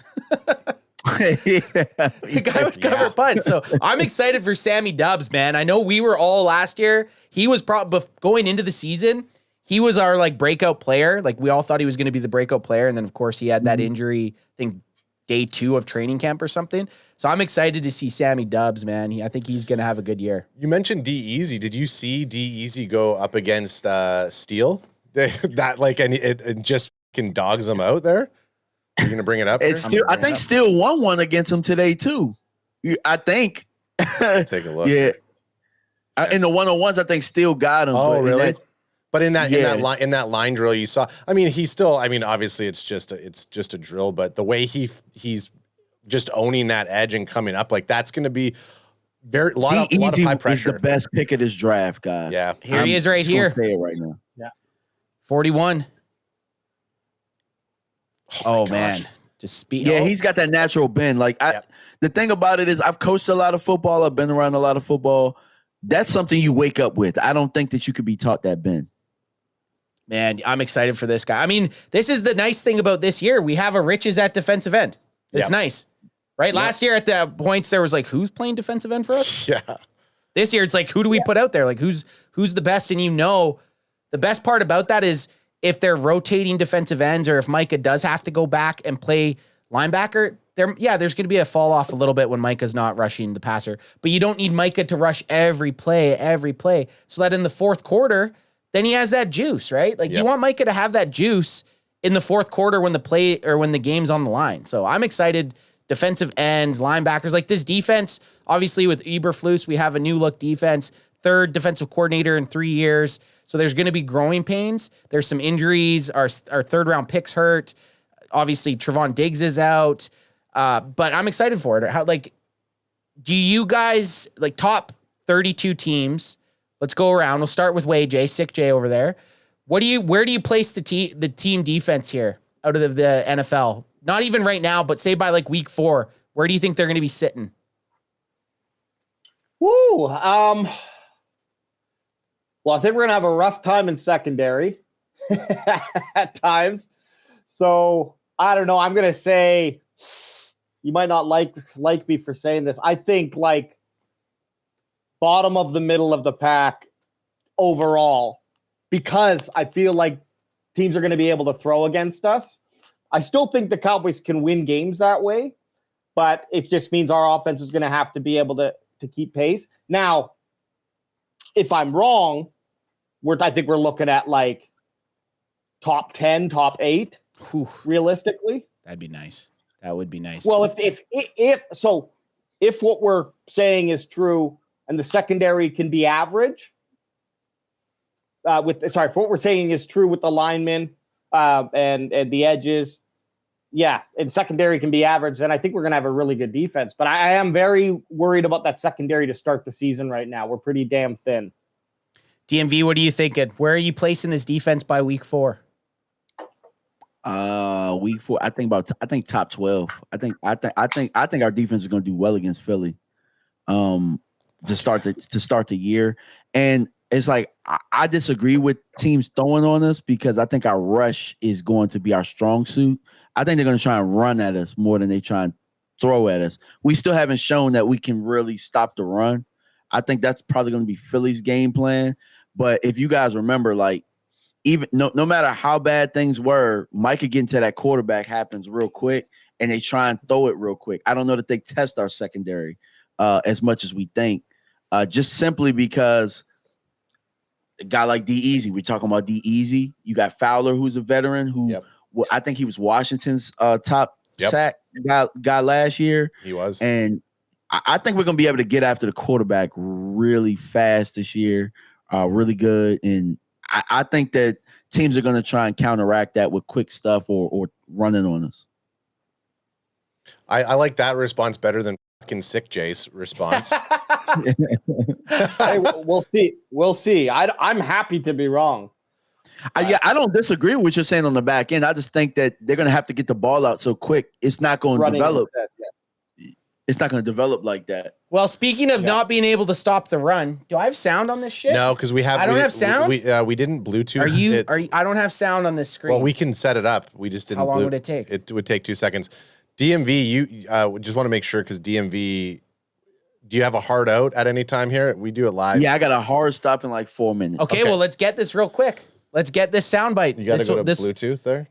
The guy would cover punts. So I'm excited for Sammy Dubs, man. I know we were all last year. He was probably going into the season. He was our like breakout player. Like we all thought he was going to be the breakout player. And then of course he had that injury, I think day 2 of training camp or something. So I'm excited to see Sammy Dubs, man. I think he's going to have a good year. You mentioned D-Easy. Did you see D-Easy go up against Steele? That like, and it just fucking dogs him out there. You're going to bring it up? I think Steele won one against him today too. I think. Take a look. Yeah. In the one-on-ones, I think Steele got him. Oh, really? But in that line drill, you saw. I mean, obviously, it's just a drill. But the way he's just owning that edge and coming up, like that's going to be a lot of high pressure. Is the best pick of this draft, guys. Yeah, here he is, right here. Say it right now. Yeah, 41. Oh man, just speed. Yeah, he's got that natural bend. Like the thing about it is, I've coached a lot of football. I've been around a lot of football. That's something you wake up with. I don't think that you could be taught that bend. Man, I'm excited for this guy. I mean, this is the nice thing about this year. We have a Riches at defensive end. It's nice, right? Yep. Last year at the points, there was like, who's playing defensive end for us? Yeah. This year, it's like, who do we put out there? Like, who's the best? And the best part about that is if they're rotating defensive ends, or if Micah does have to go back and play linebacker, there's going to be a fall off a little bit when Micah's not rushing the passer. But you don't need Micah to rush every play, so that in the fourth quarter, then he has that juice, right? Like you want Micah to have that juice in the fourth quarter when the game's on the line. So I'm excited. Defensive ends, linebackers, like this defense, obviously with Eberflus, we have a new look defense, 3rd defensive coordinator in 3 years. So there's going to be growing pains. There's some injuries. Our 3rd round picks hurt. Obviously Trevon Diggs is out. But I'm excited for it. Do you guys like top 32 teams? Let's go around. We'll start with Sick J over there. Where do you place the team defense here out of the NFL? Not even right now, but say by like week 4, where do you think they're going to be sitting? Woo. Well, I think we're going to have a rough time in secondary at times. So I don't know. I'm going to say, you might not like me for saying this. I think like bottom of the middle of the pack overall because I feel like teams are going to be able to throw against us. I still think the Cowboys can win games that way, but it just means our offense is going to have to be able to keep pace. Now, if I'm wrong, I think we're looking at like top 10, top 8, realistically. That'd be nice. That would be nice. Well, if what we're saying is true and the secondary can be average, if what we're saying is true with the linemen and the edges, yeah, and secondary can be average, then I think we're going to have a really good defense. But I am very worried about that secondary to start the season right now. We're pretty damn thin. DMV, what are you thinking? Where are you placing this defense by week 4? Week 4, I think top 12. I think our defense is going to do well against Philly. To start the year. And it's like I disagree with teams throwing on us because I think our rush is going to be our strong suit. I think they're going to try and run at us more than they try and throw at us. We still haven't shown that we can really stop the run. I think that's probably going to be Philly's game plan. But if you guys remember, like, even no matter how bad things were, Micah getting to that quarterback happens real quick, and they try and throw it real quick. I don't know that they test our secondary as much as we think, just simply because a guy like D-Easy, we're talking about D-Easy. You got Fowler, who's a veteran, who I think he was Washington's top sack guy last year. He was. And I think we're going to be able to get after the quarterback really fast this year, really good. And I think that teams are going to try and counteract that with quick stuff or running on us. I like that response better than fucking sick Jay's response. Hey, we'll see. We'll see. I'm happy to be wrong. I don't disagree with what you're saying on the back end. I just think that they're going to have to get the ball out so quick. It's not going to develop. It's not going to develop like that. Well, speaking of not being able to stop the run, do I have sound on this shit? No, because I don't have sound. We didn't Bluetooth. Are you? I don't have sound on this screen. Well, we can set it up. We just didn't. How long would it take? It would take 2 seconds. DMV, you just want to make sure because DMV. Do you have a hard out at any time here? We do it live. Yeah, I got a hard stop in like 4 minutes. Okay, well, let's get this real quick. Let's get this soundbite. You got to go to Bluetooth there.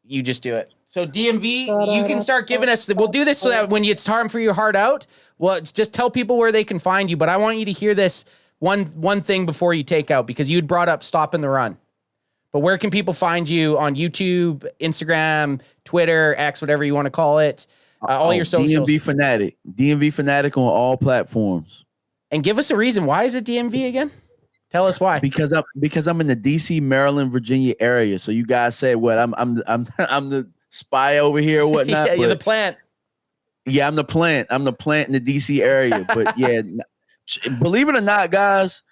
You just do it. So DMV, you can start giving us. We'll do this so that when it's time for your hard out, well, it's just tell people where they can find you. But I want you to hear this one thing before you take out because you had brought up stopping the run. But where can people find you on YouTube, Instagram, Twitter, X, whatever you want to call it? All your socials. DMV Fanatic on all platforms. And give us a reason. Why is it DMV again? Tell us why. Because I'm in the DC, Maryland, Virginia area. So you guys say what? I'm the spy over here or whatnot. Yeah, you're the plant. Yeah, I'm the plant. I'm the plant in the DC area. But yeah, believe it or not, guys,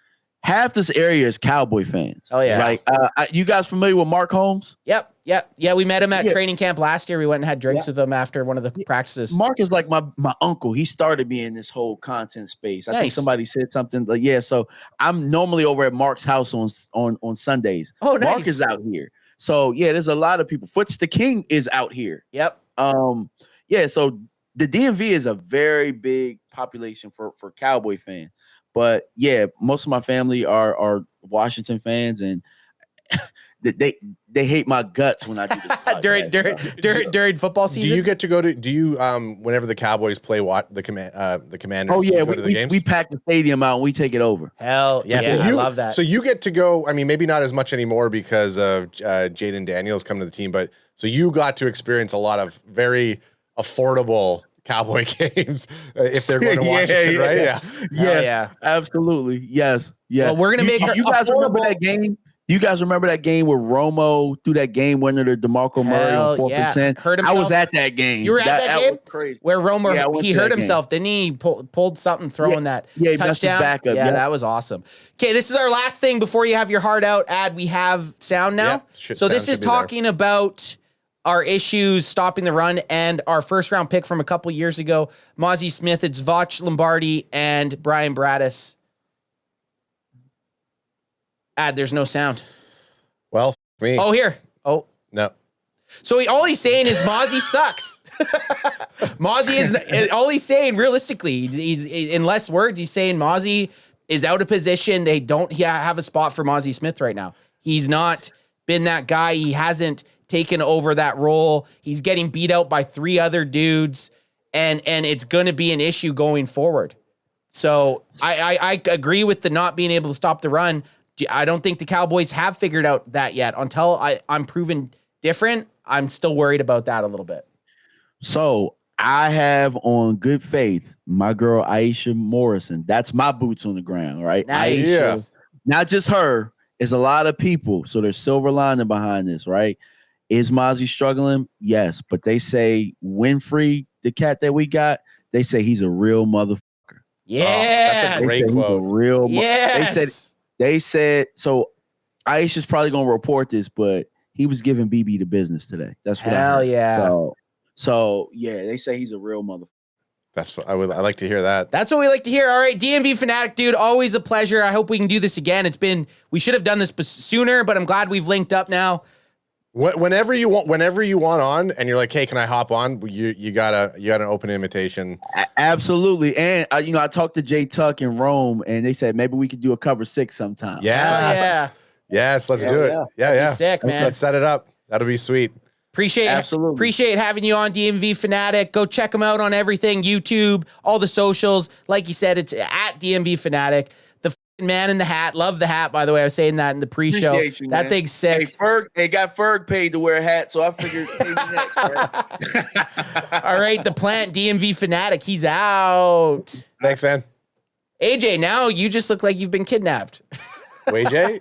half this area is Cowboy fans. Oh yeah. Like, you guys familiar with Mark Holmes? Yep. Yeah, we met him at training camp last year. We went and had drinks with him after one of the practices. Mark is like my uncle. He started me in this whole content space. I think somebody said something like, so I'm normally over at Mark's house on Sundays. Oh, nice. Mark is out here. So yeah, there's a lot of people. Foots the King is out here. Yep. So the DMV is a very big population for Cowboy fans. But yeah, most of my family are Washington fans, and they hate my guts when I do this during football season. Oh, Do you get to go to? Do you whenever the Cowboys play the Commanders? Oh yeah, we pack the stadium out and we take it over. Hell yeah, so I love that. So you get to go. I mean, maybe not as much anymore because of Jaden Daniels coming to the team, but so you got to experience a lot of very affordable Cowboy games if they're going to Washington, right? Yeah, absolutely. Yes. Well, we're gonna make you guys remember that game? You guys remember that game where Romo threw that game winner to DeMarco Murray on 4th and 10? Hurt himself. I was at that game. You were at that game? Was crazy. Where Romo he hurt himself, didn't he? Pulled something throwing that he touchdown. Messed his back up. Yeah, that was awesome. Okay, this is our last thing before you have your heart out ad. We have sound now. So this is talking about our issues stopping the run and our first round pick from a couple years ago, Mazi Smith. It's Voch Lombardi and Brian Bradis. There's no sound. Well, me. Oh, here. Oh, no. So all he's saying is Mazi sucks. Mazi is all he's saying. Realistically, he's in less words. He's saying Mazi is out of position. They don't have a spot for Mazi Smith right now. He's not been that guy. He hasn't taken over that role. He's getting beat out by 3 other dudes, and it's going to be an issue going forward. So I agree with the not being able to stop the run. I don't think the Cowboys have figured out that yet. Until I'm proven different, I'm still worried about that a little bit. So I have, on good faith, my girl Aisha Morrison. That's my boots on the ground, right? Nice. Yeah. Not just her. It's a lot of people. So there's silver lining behind this, right? Is Mazi struggling? Yes. But they say Winfrey, the cat that we got, they say he's a real motherfucker. Yeah. That's a They great say he's a quote. real Yes. They said, so Aisha's probably going to report this, but he was giving BB the business today. That's what I Hell heard. yeah. So yeah, they say he's a real motherfucker. I like to hear that. That's what we like to hear. All right, DMV Fanatic, dude, always a pleasure. I hope we can do this again. We should have done this sooner, but I'm glad we've linked up now. Whenever you want on, and you're like, hey, can I hop on? You got an open invitation. Absolutely. And I talked to Jay Tuck in Rome, and they said maybe we could do a cover 6 sometime. Yes, let's do it. Yeah. Sick, man. Let's set it up. That'll be sweet. Appreciate having you on DMV Fanatic. Go check them out on everything, YouTube, all the socials. Like you said, it's at DMV Fanatic. The f***ing man in the hat. Love the hat, by the way. I was saying that in the pre-show. Appreciate you, that man. thing's sick. Hey, got Ferg paid to wear a hat, so I figured maybe next. Right? All right, the plant, DMV Fanatic. He's out. Thanks, man. AJ, now you just look like you've been kidnapped. Wait, Jay?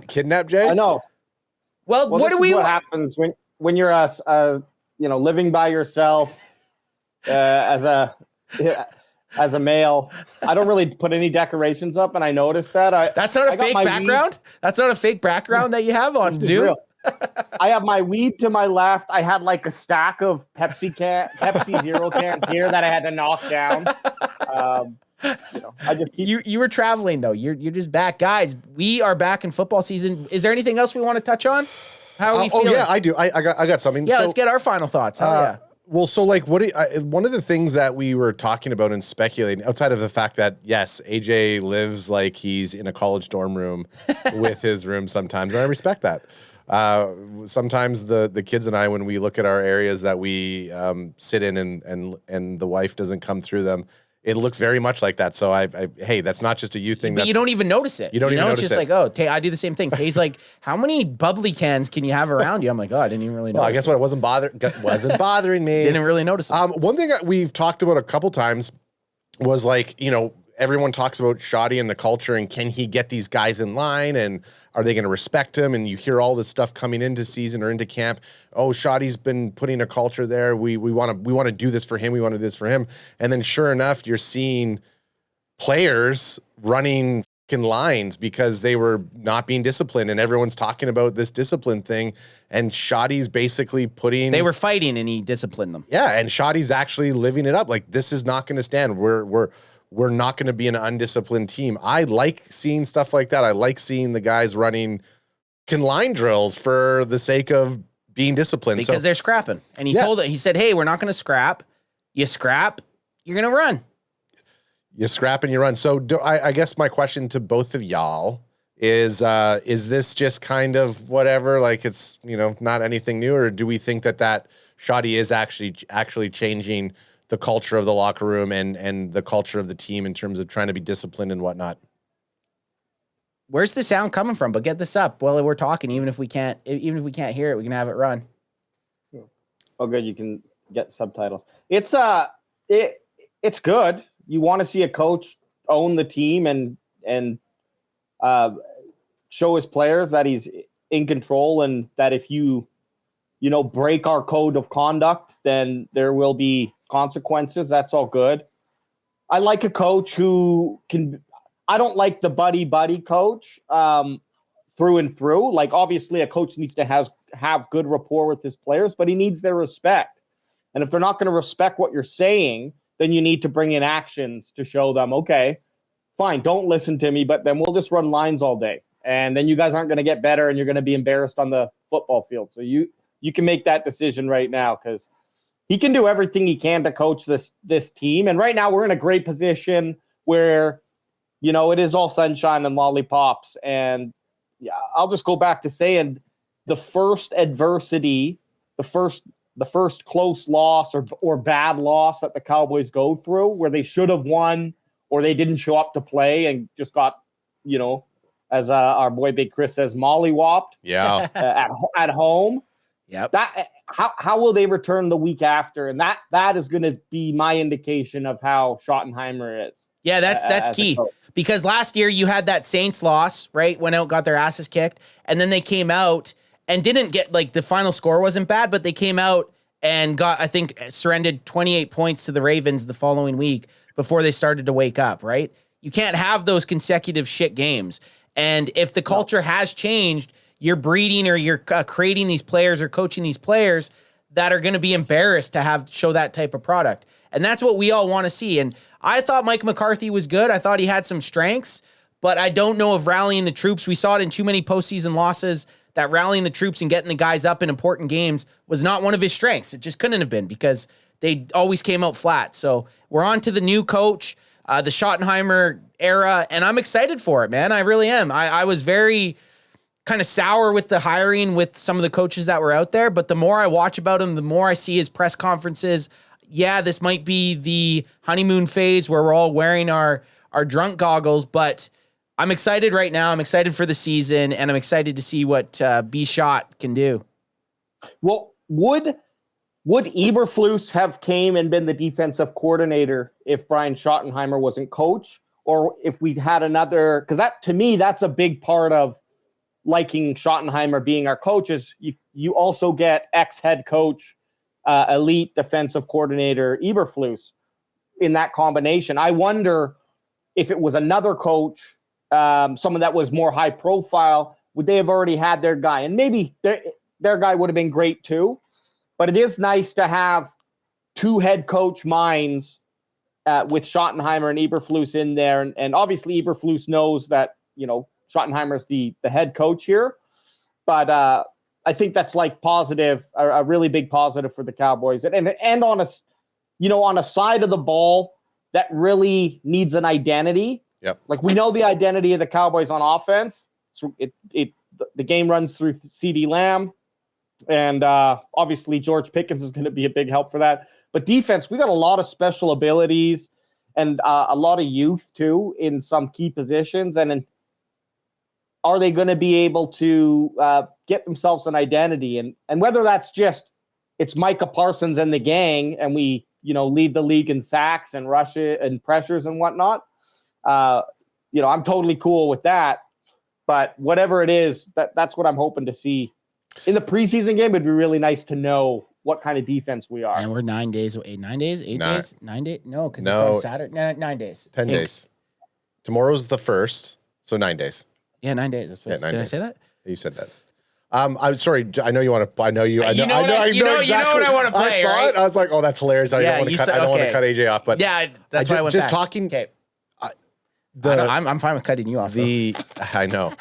Kidnap Jay? I know. Well, What happens when you're living by yourself as a male? I don't really put any decorations up, and I noticed that. That's not a fake background? That's not a fake background that you have on Zoom? I have my weed to my left. I had like a stack of Pepsi Zero cans here that I had to knock down. I just you were traveling though. You're just back, guys. We are back in football season. Is there anything else we want to touch on? How are we feeling? Oh yeah, I do. I got something. Yeah, let's get our final thoughts. Hell yeah. Well, so like, one of the things that we were talking about and speculating, outside of the fact that yes, AJ lives like he's in a college dorm room with his room sometimes, and I respect that. Sometimes the kids and I, when we look at our areas that we sit in, and the wife doesn't come through them, it looks very much like that. So hey, that's not just a you thing. But you don't even notice it. You don't even notice it's just it. like, oh, I do the same thing. Tay's like, how many bubbly cans can you have around you? I'm like, oh, I didn't even really notice. Well, I guess what it wasn't bothering me. Didn't really notice it. One thing that we've talked about a couple times was like, everyone talks about Shoddy and the culture, and can he get these guys in line, and are they going to respect him? And you hear all this stuff coming into season or into camp. Oh, Shoddy's been putting a culture there. We want to do this for him. We want to do this for him. And then sure enough, you're seeing players running fucking lines because they were not being disciplined, and everyone's talking about this discipline thing. And Shoddy's basically putting. They were fighting, and he disciplined them. Yeah, and Shoddy's actually living it up. Like, this is not going to stand. We're not going to be an undisciplined team. I like seeing stuff like that. I like seeing the guys running line drills for the sake of being disciplined. Because they're scrapping. And he said, hey, we're not going to scrap. You scrap, you're going to run. You scrap and you run. So I guess my question to both of y'all is this just kind of whatever, like it's, not anything new, or do we think that Shoddy is actually changing the culture of the locker room and the culture of the team in terms of trying to be disciplined and whatnot? Where's the sound coming from? But get this up while we're talking. Even if we can't hear it, we can have it run. Oh, good. You can get subtitles. It's good. You want to see a coach own the team and show his players that he's in control, and that if you break our code of conduct, then there will be consequences. That's all good. I like a coach who can. I don't like the buddy coach through and through. Like, obviously, a coach needs to have good rapport with his players, but he needs their respect. And if they're not going to respect what you're saying, then you need to bring in actions to show them, okay, fine, don't listen to me, but then we'll just run lines all day. And then you guys aren't going to get better, and you're going to be embarrassed on the football field. So you can make that decision right now, because he can do everything he can to coach this team. And right now we're in a great position where, it is all sunshine and lollipops. And I'll just go back to saying the first adversity, the first close loss or bad loss that the Cowboys go through, where they should have won or they didn't show up to play and just got, as our boy Big Chris says, mollywopped. Yeah. At home. Yep. That how will they return the week after? And that is going to be my indication of how Schottenheimer is. Yeah, that's key. Because last year you had that Saints loss, right? Went out, got their asses kicked, and then they came out and didn't get, like, the final score wasn't bad, but they came out and got, I think, surrendered 28 points to the Ravens the following week before they started to wake up, right? You can't have those consecutive shit games. And if the culture has changed, you're breeding or you're creating these players or coaching these players that are going to be embarrassed to show that type of product. And that's what we all want to see. And I thought Mike McCarthy was good. I thought he had some strengths, but I don't know if rallying the troops, we saw it in too many postseason losses, that rallying the troops and getting the guys up in important games was not one of his strengths. It just couldn't have been because they always came out flat. So we're on to the new coach, the Schottenheimer era, and I'm excited for it, man. I really am. I was very kind of sour with the hiring with some of the coaches that were out there, but the more I watch about him, the more I see his press conferences. Yeah, this might be the honeymoon phase where we're all wearing our drunk goggles, but I'm excited right now. I'm excited for the season, and I'm excited to see what B-Shot can do. Well, would Eberflus have came and been the defensive coordinator if Brian Schottenheimer wasn't coach, or if we'd had another? Because that, to me, that's a big part of liking Schottenheimer being our coach. Is you also get ex-head coach, elite defensive coordinator Eberflus in that combination. I wonder if it was another coach, someone that was more high profile, would they have already had their guy? And maybe their guy would have been great too. But it is nice to have two head coach minds with Schottenheimer and Eberflus in there. And obviously Eberflus knows that, Schottenheimer's the head coach here. But I think that's like positive, a really big positive for the Cowboys. And on a side of the ball that really needs an identity. Yep. Like, we know the identity of the Cowboys on offense. So the game runs through CeeDee Lamb. And obviously George Pickens is going to be a big help for that. But defense, we got a lot of special abilities and a lot of youth too in some key positions. And are they going to be able to get themselves an identity? And whether that's just it's Micah Parsons and the gang, and we lead the league in sacks and rushes and pressures and whatnot. I'm totally cool with that. But whatever it is, that's what I'm hoping to see. In the preseason game, it'd be really nice to know what kind of defense we are. And we're 9 days away. 9 days? 8 Nine. days? 9 days? No, because No. it's on Saturday. 9 days. 10 days. Tomorrow's the 1st, so 9 days. Yeah, 9 days. That's what, 9 did days. I say that? You said that. I'm sorry. I know you want to. I know you. I know. You know I what know. I- I you know know- you know exactly. what I wanna play, I saw right? it. I was like, oh, that's hilarious. I Yeah, don't want you to cut. said- I don't want to okay. cut AJ off. But Yeah, that's why I went just back. talking. Okay. The I'm fine with cutting you off. I know.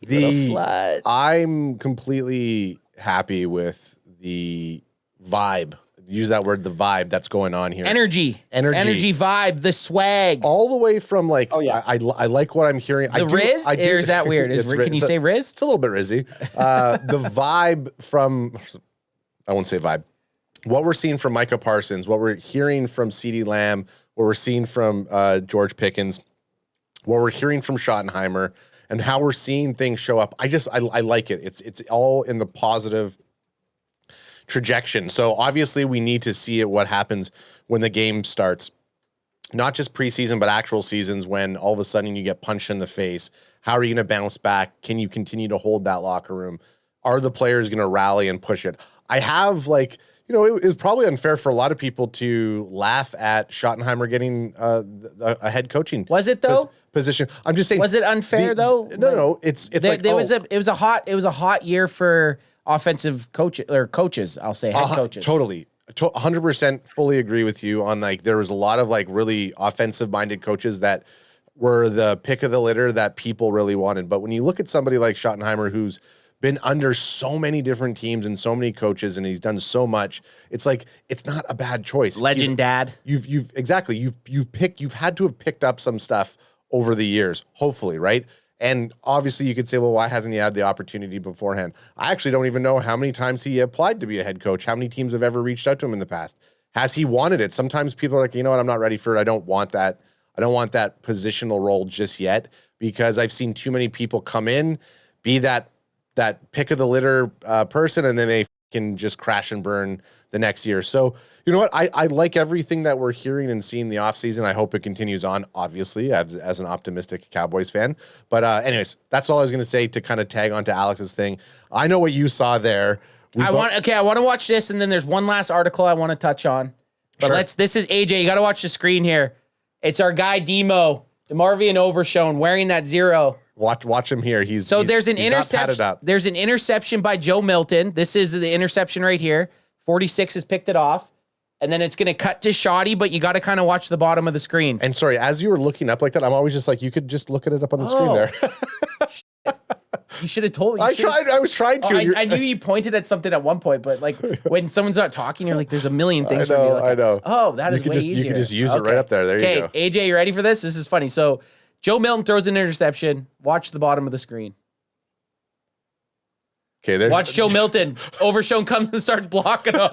Little slut. I'm completely happy with the vibe. Use that word, the vibe that's going on here. Energy vibe, the swag. All the way from like, Oh, yeah. I like what I'm hearing. The Riz? Or is that weird? Can you say Riz? It's a little bit Rizzy. The vibe from, I won't say vibe. What we're seeing from Micah Parsons, what we're hearing from CeeDee Lamb, what we're seeing from George Pickens, what we're hearing from Schottenheimer, and how we're seeing things show up. I like it. It's all in the positive trajectory. So obviously we need to see what happens when the game starts. Not just preseason, but actual seasons, when all of a sudden you get punched in the face. How are you going to bounce back? Can you continue to hold that locker room? Are the players going to rally and push it? I have it was probably unfair for a lot of people to laugh at Schottenheimer getting a head coaching. Was it though? Position. I'm just saying. Was it unfair though? No. It's like it was a hot year for offensive coaches. I'll say head coaches. Totally. 100% fully agree with you on there was a lot of really offensive minded coaches that were the pick of the litter that people really wanted. But when you look at somebody like Schottenheimer, who's been under so many different teams and so many coaches, and he's done so much, it's not a bad choice. Legend dad. You've had to have picked up some stuff over the years, hopefully, right? And obviously you could say, well, why hasn't he had the opportunity beforehand? I actually don't even know how many times he applied to be a head coach, how many teams have ever reached out to him in the past. Has he wanted it? Sometimes people are like, you know what, I'm not ready for it. I don't want that positional role just yet, because I've seen too many people come in, be that pick of the litter person, and then they can just crash and burn the next year. So, you know what? I like everything that we're hearing and seeing the offseason. I hope it continues on, obviously, as an optimistic Cowboys fan. But anyways, that's all I was going to say to kind of tag onto Alex's thing. I know what you saw there. I want to watch this, and then there's one last article I want to touch on. But Sure. this is AJ. You got to watch the screen here. It's our guy DeMarvian Overshone wearing that 0. Watch him here. There's an interception. There's an interception by Joe Milton. This is the interception right here. 46 has picked it off. And then it's going to cut to Shoddy, but you got to kind of watch the bottom of the screen. And sorry, as you were looking up like that, I'm always just like, you could just look at it up on the screen there. You should have told me. I was trying to. I knew you pointed at something at one point, but like when someone's not talking, you're like, there's a million things for me to look at. I know. Oh, that is way easier. You could just use it right up there. There you go. Okay, AJ, you ready for this? This is funny. So Joe Milton throws an interception. Watch the bottom of the screen. Okay, watch Joe Milton. Overshone comes and starts blocking him.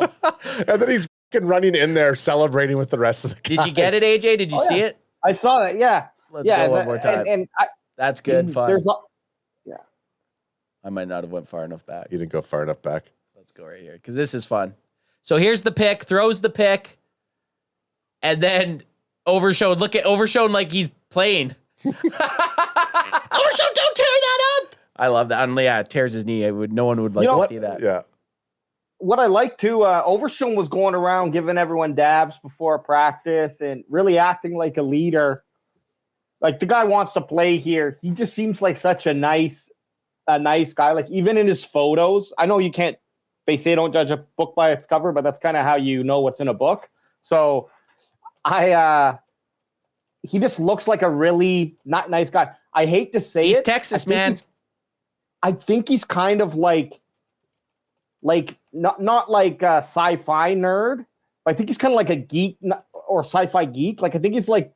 And then he's fucking running in there celebrating with the rest of the guys. Did you get it, AJ? Did you see it? I saw that. Yeah. Let's go one more time. And that's good fun. Yeah. I might not have went far enough back. You didn't go far enough back. Let's go right here because this is fun. So here's the pick. Throws the pick, and then Overshone. Look at Overshone like he's playing. Overshone, don't tear that up. I love that. And yeah, it tears his knee. No one would like to see that. Yeah. What I like too, Overshone was going around giving everyone dabs before practice and really acting like a leader. Like the guy wants to play here. He just seems like such a nice guy. Like even in his photos, I know you can't. They say don't judge a book by its cover, but that's kind of how you know what's in a book. So he just looks like a really not nice guy. I hate to say he's Texas, man. I think he's kind of like not like a sci-fi nerd. But I think he's kind of like a geek or sci-fi geek. Like I think he's like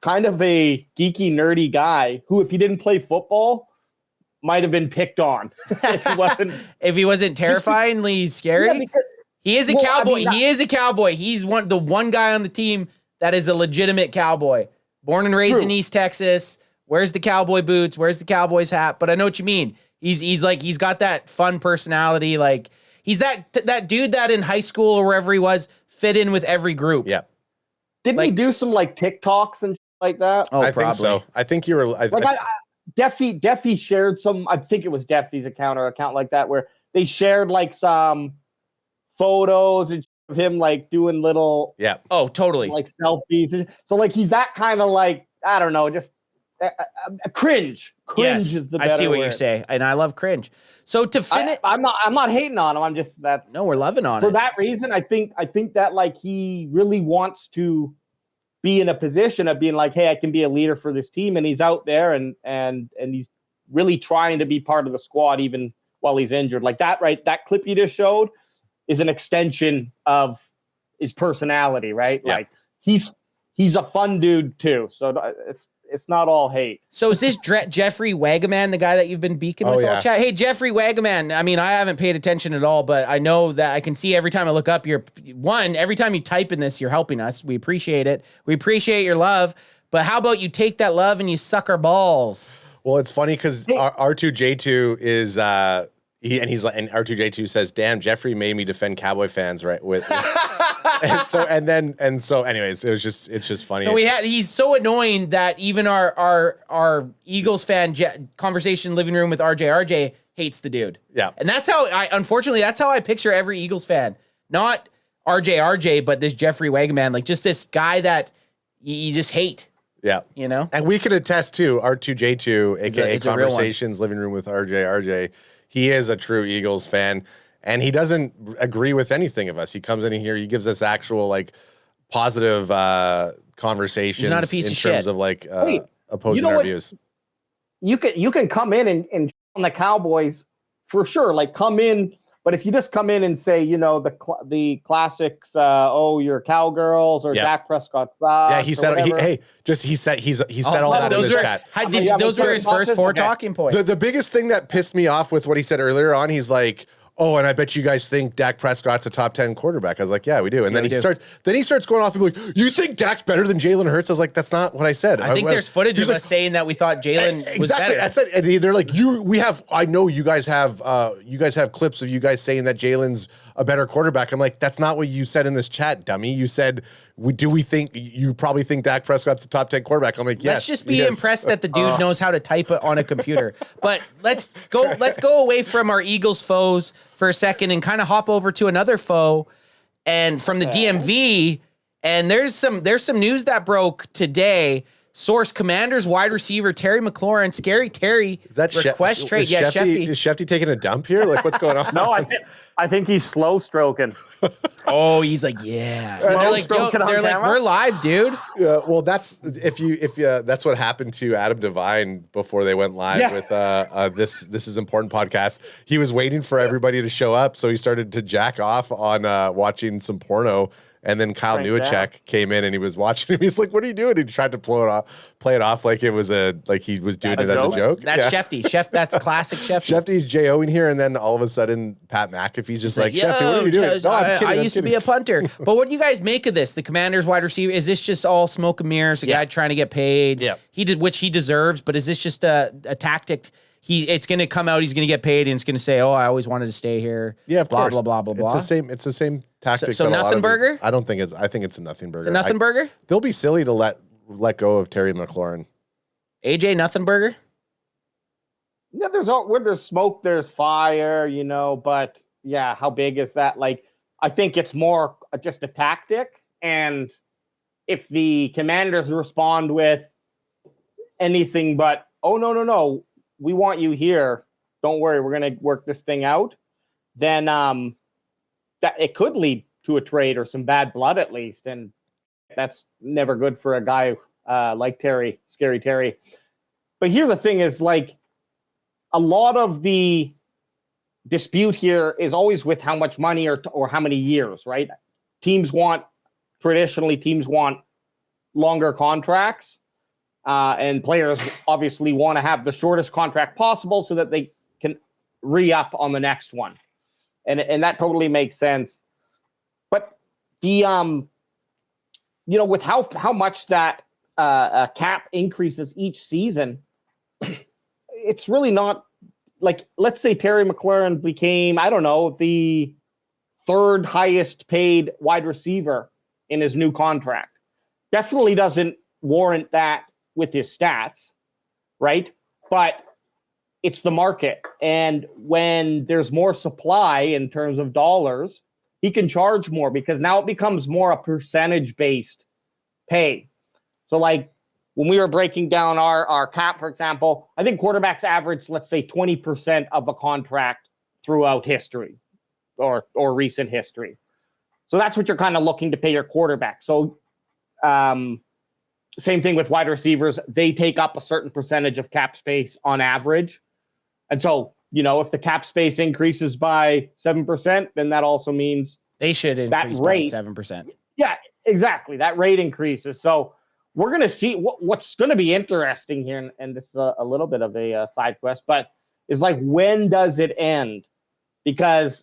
kind of a geeky, nerdy guy who, if he didn't play football, might have been picked on if he wasn't terrifyingly scary. Yeah, he is a cowboy. He is a cowboy. He's the one guy on the team that is a legitimate cowboy. Born and raised in East Texas. Wears the cowboy boots. Wears the Cowboys hat. But I know what you mean. He's got that fun personality. Like he's that dude that in high school or wherever he was fit in with every group. Yeah. Didn't he do some like TikToks and like that? Oh, I think so. I think you were. Deffy shared some. I think it was Deffy's account or account like that where they shared like some photos of him like doing little. Yeah. Oh, totally. Like selfies. So like he's that kind of like, I don't know, just cringe. Cringe is the better I see what word. you say, and I love cringe. So to finish, I'm not hating on him. I'm just that. No, we're loving on for it. For that reason, I think that like he really wants to be in a position of being like, hey, I can be a leader for this team, and he's out there and he's really trying to be part of the squad even while he's injured. Like that, right? That clip you just showed is an extension of his personality, right? Yeah. Like he's a fun dude too. So it's not all hate. So is this Jeffrey Wagaman, the guy that you've been beaking with all chat? Hey, Jeffrey Wagaman. I mean, I haven't paid attention at all, but I know that I can see every time I look up, every time you type in this, you're helping us. We appreciate it. We appreciate your love. But how about you take that love and you suck our balls? Well, it's funny because R2J2 is and R2J2 says, "Damn, Jeffrey made me defend Cowboy fans right with." so anyways, it's just funny. So he's so annoying that even our Eagles fan conversation living room with RJ hates the dude. Yeah. And that's how unfortunately that's how I picture every Eagles fan. Not RJ, but this Jeffrey Wagaman, like just this guy that you just hate. Yeah. You know? And we could attest to R2J2, aka Conversations Living Room with RJ. He is a true Eagles fan. And he doesn't agree with anything of us. He comes in here, he gives us actual like positive conversations. He's not a piece in of terms shit. of like opposing our views. You can come in and on the Cowboys for sure. Like come in But if you just come in and say, you know, the classics, you're cowgirls or Dak Prescott sucks. Yeah, he said he said all that in his chat. Those were his first 4 talking points. The biggest thing that pissed me off with what he said earlier on, he's like, oh, and I bet you guys think Dak Prescott's a top 10 quarterback. I was like, yeah, we do. And then he starts going off and like, you think Dak's better than Jalen Hurts? I was like, that's not what I said. I think there's footage of us saying that we thought Jalen was better. I said, and they're like, I know you guys have clips of you guys saying that Jalen's a better quarterback. I'm like, that's not what you said in this chat, dummy. You said, you probably think Dak Prescott's a top 10 quarterback. I'm like, yes. Let's just be impressed that the dude knows how to type it on a computer. But let's go away from our Eagles foes for a second and kind of hop over to another foe, and from the DMV. And there's some news that broke today. Source: Commanders wide receiver Terry McLaurin, Scary Terry, is that request trade. Yeah, Sheffy. Is Shefty taking a dump here? Like, what's going on? No, I think he's slow stroking. Oh, he's like, yeah. They're like, we're live, dude. Yeah, well, that's that's what happened to Adam Devine before they went live with this is important podcast. He was waiting for everybody to show up, so he started to jack off on watching some porno. And then Kyle Newacek came in and he was watching him. He's like, "What are you doing?" He tried to play it off like it was he was doing it as a joke. That's Shefty. That's classic Shefty. Shefty's J-O-ing here, and then all of a sudden Pat McAfee's just like, Shefty, what are you doing? No, I'm kidding. I used to be a punter. But what do you guys make of this? The Commanders wide receiver, is this just all smoke and mirrors? A guy trying to get paid? Yeah. Which he deserves, but is this just a tactic? It's going to come out, he's going to get paid, and it's going to say, oh, I always wanted to stay here. Yeah, of course. Blah, blah, blah, blah, blah. It's the same tactic. So nothing burger? I think it's a nothing burger. It's a nothing burger? They'll be silly to let go of Terry McLaurin. AJ, nothing burger? Yeah, where there's smoke, there's fire, you know, but yeah, how big is that? Like, I think it's more just a tactic. And if the Commanders respond with anything but, oh, no, we want you here, don't worry, we're going to work this thing out, then that it could lead to a trade or some bad blood at least. And that's never good for a guy like Terry, Scary Terry. But here's the thing is, like, a lot of the dispute here is always with how much money or how many years, right? Traditionally, teams want longer contracts. And players obviously want to have the shortest contract possible so that they can re-up on the next one. And that totally makes sense. But the, with how much that cap increases each season, it's really not like, let's say Terry McLaurin became, I don't know, the third highest paid wide receiver in his new contract. Definitely doesn't warrant that with his stats, right? But it's the market. And when there's more supply in terms of dollars, he can charge more because now it becomes more a percentage-based pay. So like when we were breaking down our cap, for example, I think quarterbacks average, let's say 20% of a contract throughout history or recent history. So that's what you're kind of looking to pay your quarterback. So same thing with wide receivers. They take up a certain percentage of cap space on average. And so, if the cap space increases by 7%, then that also means they should increase by 7%. Yeah, exactly. That rate increases. So we're going to see what's going to be interesting here. And this is a little bit of a side quest, but is like, when does it end? Because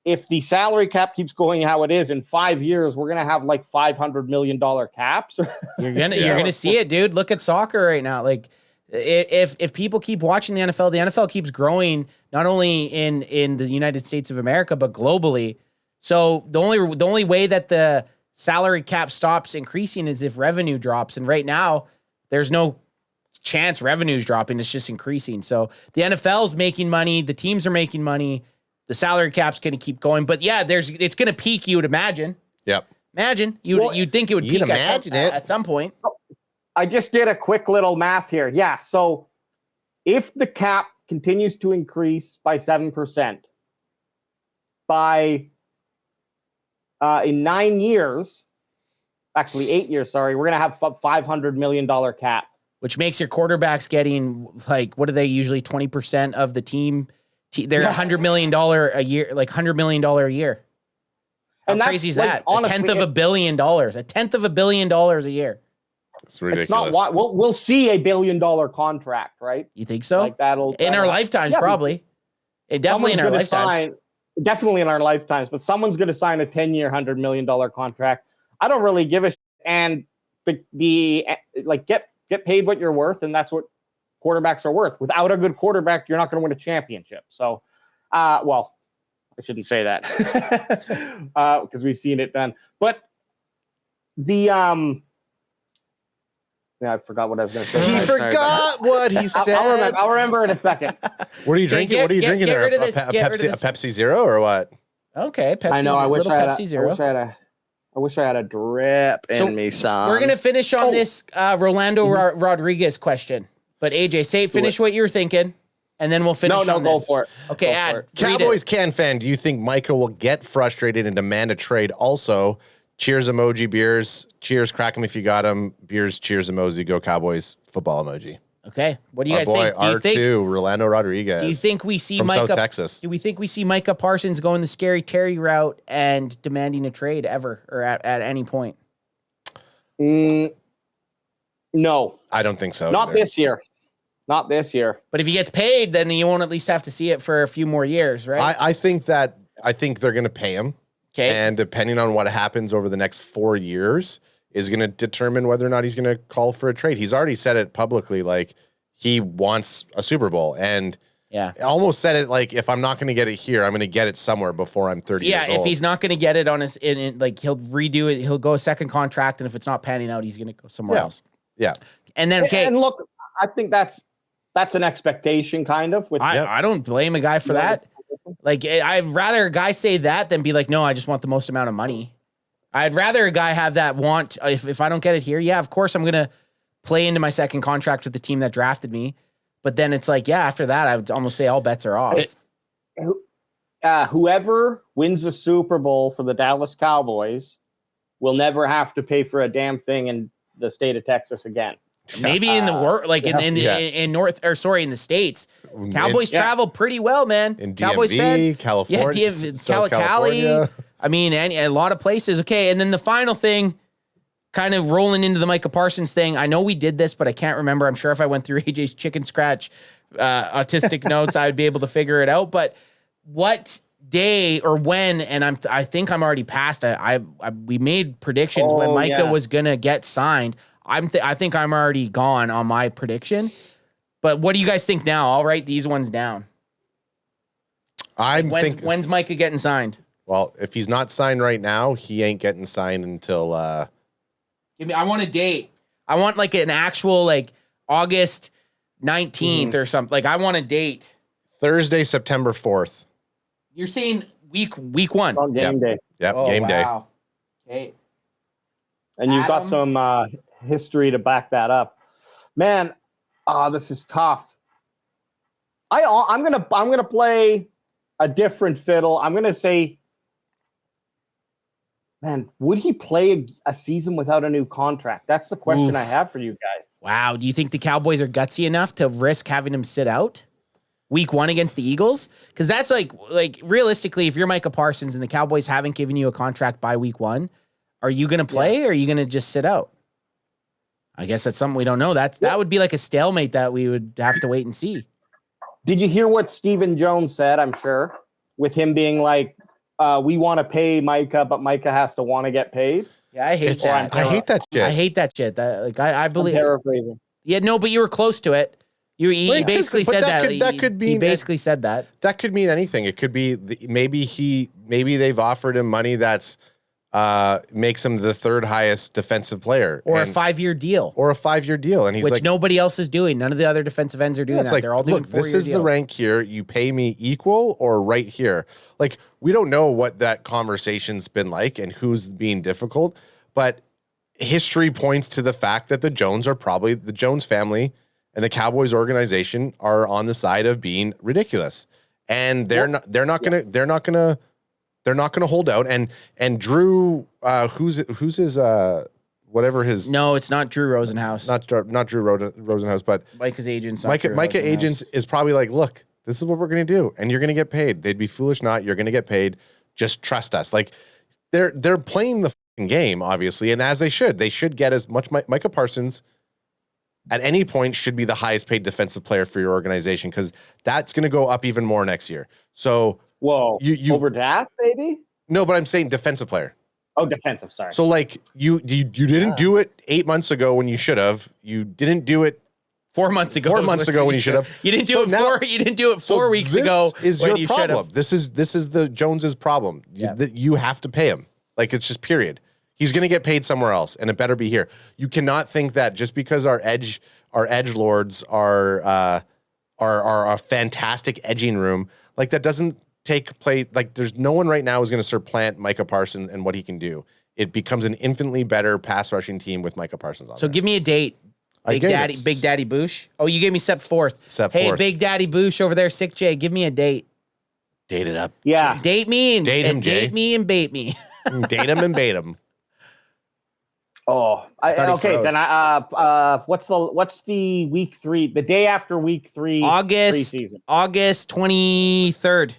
if the salary cap keeps going how it is, in 5 years, we're gonna have like $500 million caps. You're gonna see it, dude. Look at soccer right now. Like, if people keep watching the NFL keeps growing not only in the United States of America but globally. So the only way that the salary cap stops increasing is if revenue drops. And right now, there's no chance revenue's dropping. It's just increasing. So the NFL's making money. The teams are making money. The salary cap's going to keep going, but yeah, it's going to peak. You would imagine. Yep. Imagine you'd think it would peak at some point. I just did a quick little math here. Yeah. So if the cap continues to increase by 7% in 9 years, actually 8 years, sorry, we're going to have $500 million cap, which makes your quarterbacks getting like, what are they usually 20% of the team They're $100 million a year, like $100 million a year. How And that's, crazy is like, that? honestly, a tenth of $1 billion. A tenth of $1 billion a year. It's ridiculous. It's not why we'll see $1 billion contract, right? You think so? Like that'll in our lifetimes, yeah, probably. Definitely in our lifetimes. Definitely in our lifetimes, but someone's going to sign a 10-year, $100 million contract. I don't really give a shit. And the like get paid what you're worth, and that's what quarterbacks are worth. Without a good quarterback, you're not going to win a championship. So, well, I shouldn't say that because we've seen it done. But the yeah, I forgot what I was going to say. He forgot what he said. I'll remember in a second. What are you drinking? What are you drinking there? A Pepsi Pepsi Zero or what? Okay, Pepsi. I know. I wish I had Pepsi Zero. I wish I had a drip in me, son. We're gonna finish on this Rolando Rodriguez question. But AJ, finish what you're thinking, and then we'll finish. No, go for it. Okay, Ad. Cowboys can fan. Do you think Micah will get frustrated and demand a trade? Also, cheers emoji, beers. Cheers, crack 'em if you got them. Beers, cheers emoji. Go Cowboys. Football emoji. Okay, what do you Our guys think? boy R2, Rolando Rodriguez. Do you think we see from Micah? South Texas? Do we think we see Micah Parsons going the scary Terry route and demanding a trade ever or at any point? No, I don't think so. not either. this year. Not this year. But if he gets paid, then you won't at least have to see it for a few more years, right? I think they're going to pay him. Okay. And depending on what happens over the next 4 years is going to determine whether or not he's going to call for a trade. He's already said it publicly, like he wants a Super Bowl, and almost said it like, if I'm not going to get it here, I'm going to get it somewhere before I'm 30 years old. Yeah, if he's not going to get it on his, like he'll redo it, he'll go a second contract, and if it's not panning out, he's going to go somewhere else. Yeah. And then, and look, I think that's an expectation, kind of. I don't blame a guy for that. Like, I'd rather a guy say that than be like, no, I just want the most amount of money. I'd rather a guy have that want, if I don't get it here, yeah, of course I'm going to play into my second contract with the team that drafted me. But then it's like, yeah, after that, I would almost say all bets are off. Whoever wins the Super Bowl for the Dallas Cowboys will never have to pay for a damn thing in the state of Texas again. Maybe in the work, like in the States, Cowboys travel pretty well, man. In Cowboys DMV, fans, California, South California. I mean, a lot of places. Okay, and then the final thing, kind of rolling into the Micah Parsons thing. I know we did this, but I can't remember. I'm sure if I went through AJ's chicken scratch autistic notes, I would be able to figure it out. But what day or when? And I think I'm already past. We made predictions when Micah was gonna get signed. I think I'm already gone on my prediction. But what do you guys think now? I'll write these ones down. When's Micah getting signed? Well, if he's not signed right now, he ain't getting signed until. I want a date. I want like an actual like August 19th or something. Like I want a date. Thursday, September 4th. You're saying week one. On game day. Yep, game day. Okay. And you've got some history to back that up. Man, this is tough. I'm gonna play a different fiddle. I'm gonna say, man, would he play a season without a new contract? That's the question I have for you guys. Wow. Do you think the Cowboys are gutsy enough to risk having him sit out week one against the Eagles? Because that's like realistically, if you're Micah Parsons and the Cowboys haven't given you a contract by week one, are you going to play or are you going to just sit out? I guess that's something we don't know. That would be like a stalemate that we would have to wait and see. Did you hear what Stephen Jones said? I'm sure, with him being like, we want to pay Micah, but Micah has to want to get paid. Yeah, I hate that. I hate that shit. I hate that shit. I believe. I'm paraphrasing. Yeah, no, but you were close to it. He basically said that. That could mean he basically said that. That could mean anything. It could be maybe they've offered him money that's makes him the third highest defensive player, or a 5-year deal, and he's which like, nobody else is doing. None of the other defensive ends are doing that. Like, they're all doing 4-year this is deals. the rank here. You pay me equal or right here. Like, we don't know what that conversation's been like and who's being difficult, but history points to the fact that the Jones family and the Cowboys organization are on the side of being ridiculous, and they're not gonna hold out. And Drew, who's his whatever his. No, it's not Drew Rosenhaus. Not Drew Rosenhaus, but Micah's agent. Micah agents is probably like, look, This is what we're going to do. And you're going to get paid. They'd be foolish not. You're going to get paid. Just trust us. Like, they're playing the game, obviously, and as they should. They should get as much. Micah Parsons, at any point, should be the highest paid defensive player for your organization, because that's going to go up even more next year. So, whoa, you over Dak, maybe? No, but I'm saying defensive player. Oh, defensive. Sorry. So, like, you didn't do it 8 months ago when you should have. You didn't do it 4 months ago. 4 months ago when you should have. You didn't do You didn't do it 4 weeks ago. This is when your you problem. This is the Jones's problem. You have to pay him. Like, it's just period. He's going to get paid somewhere else, and it better be here. You cannot think that just because our edge lords are a fantastic edging room, like, that doesn't take place. Like, there's no one right now who's going to supplant Micah Parsons and what he can do. It becomes an infinitely better pass rushing team with Micah Parsons on. So there. give me a date. Big Daddy Boosh. Oh, you gave me Sep 4th. Hey, Big Daddy Boosh over there, Sick J. Give me a date. Date it up. Yeah. Date me and date him, Jay. Date me and bait me. Date him and bait him. Oh, okay. Then what's the week 3? The day after week 3. August 23rd.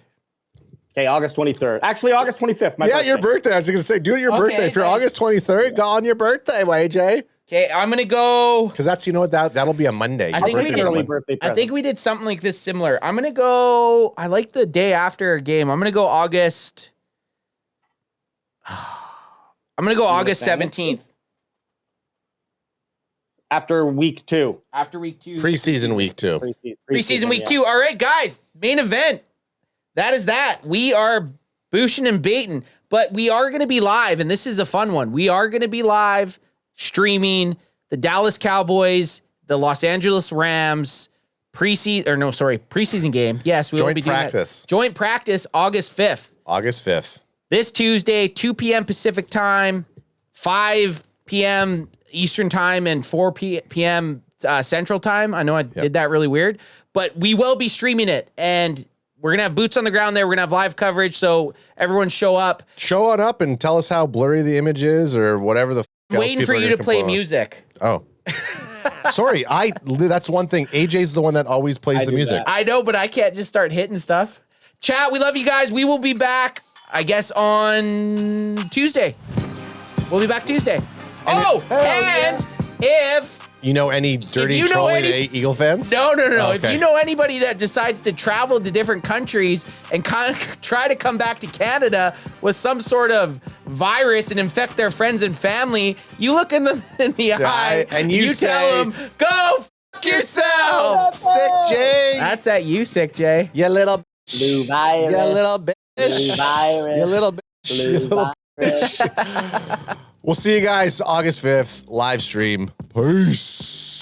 Okay, August 23rd. Actually, August 25th. Yeah, your birthday. I was going to say, do it your birthday. If you're August 23rd, go on your birthday, YJ. Okay, I'm gonna go. Because that's, that'll be a Monday. I think we did something like this similar. I'm gonna go. I like the day after a game. I'm gonna go August. I'm gonna go August 17th. After week 2. After week 2. Preseason week 2. Preseason week 2. All right, guys. Main event. That is that. We are boosting and baiting, but we are going to be live, and this is a fun one. We are going to be live streaming the Dallas Cowboys, the Los Angeles Rams preseason game. Yes, we will be doing that. Joint practice August 5th. August 5th. This Tuesday, 2 p.m. Pacific time, 5 p.m. Eastern time, and 4 p.m. Central time. I know I did that really weird, but we will be streaming it, and we're going to have boots on the ground there. We're going to have live coverage, so everyone show up. Show on up and tell us how blurry the image is or whatever the I'm waiting for you to play music. Oh. Sorry, that's one thing. AJ's the one that always plays the music. I know, but I can't just start hitting stuff. Chat, we love you guys. We will be back, I guess, on Tuesday. We'll be back Tuesday. If you know any dirty trolling Eagle fans? No. Okay. If you know anybody that decides to travel to different countries and try to come back to Canada with some sort of virus and infect their friends and family, you look in the eye and you tell them, go f*** yourself. Sick J. That's at you, Sick J. You little blue virus. You little bitch. Blue virus. You little bitch. Blue you little bitch. We'll see you guys August 5th, live stream. Peace.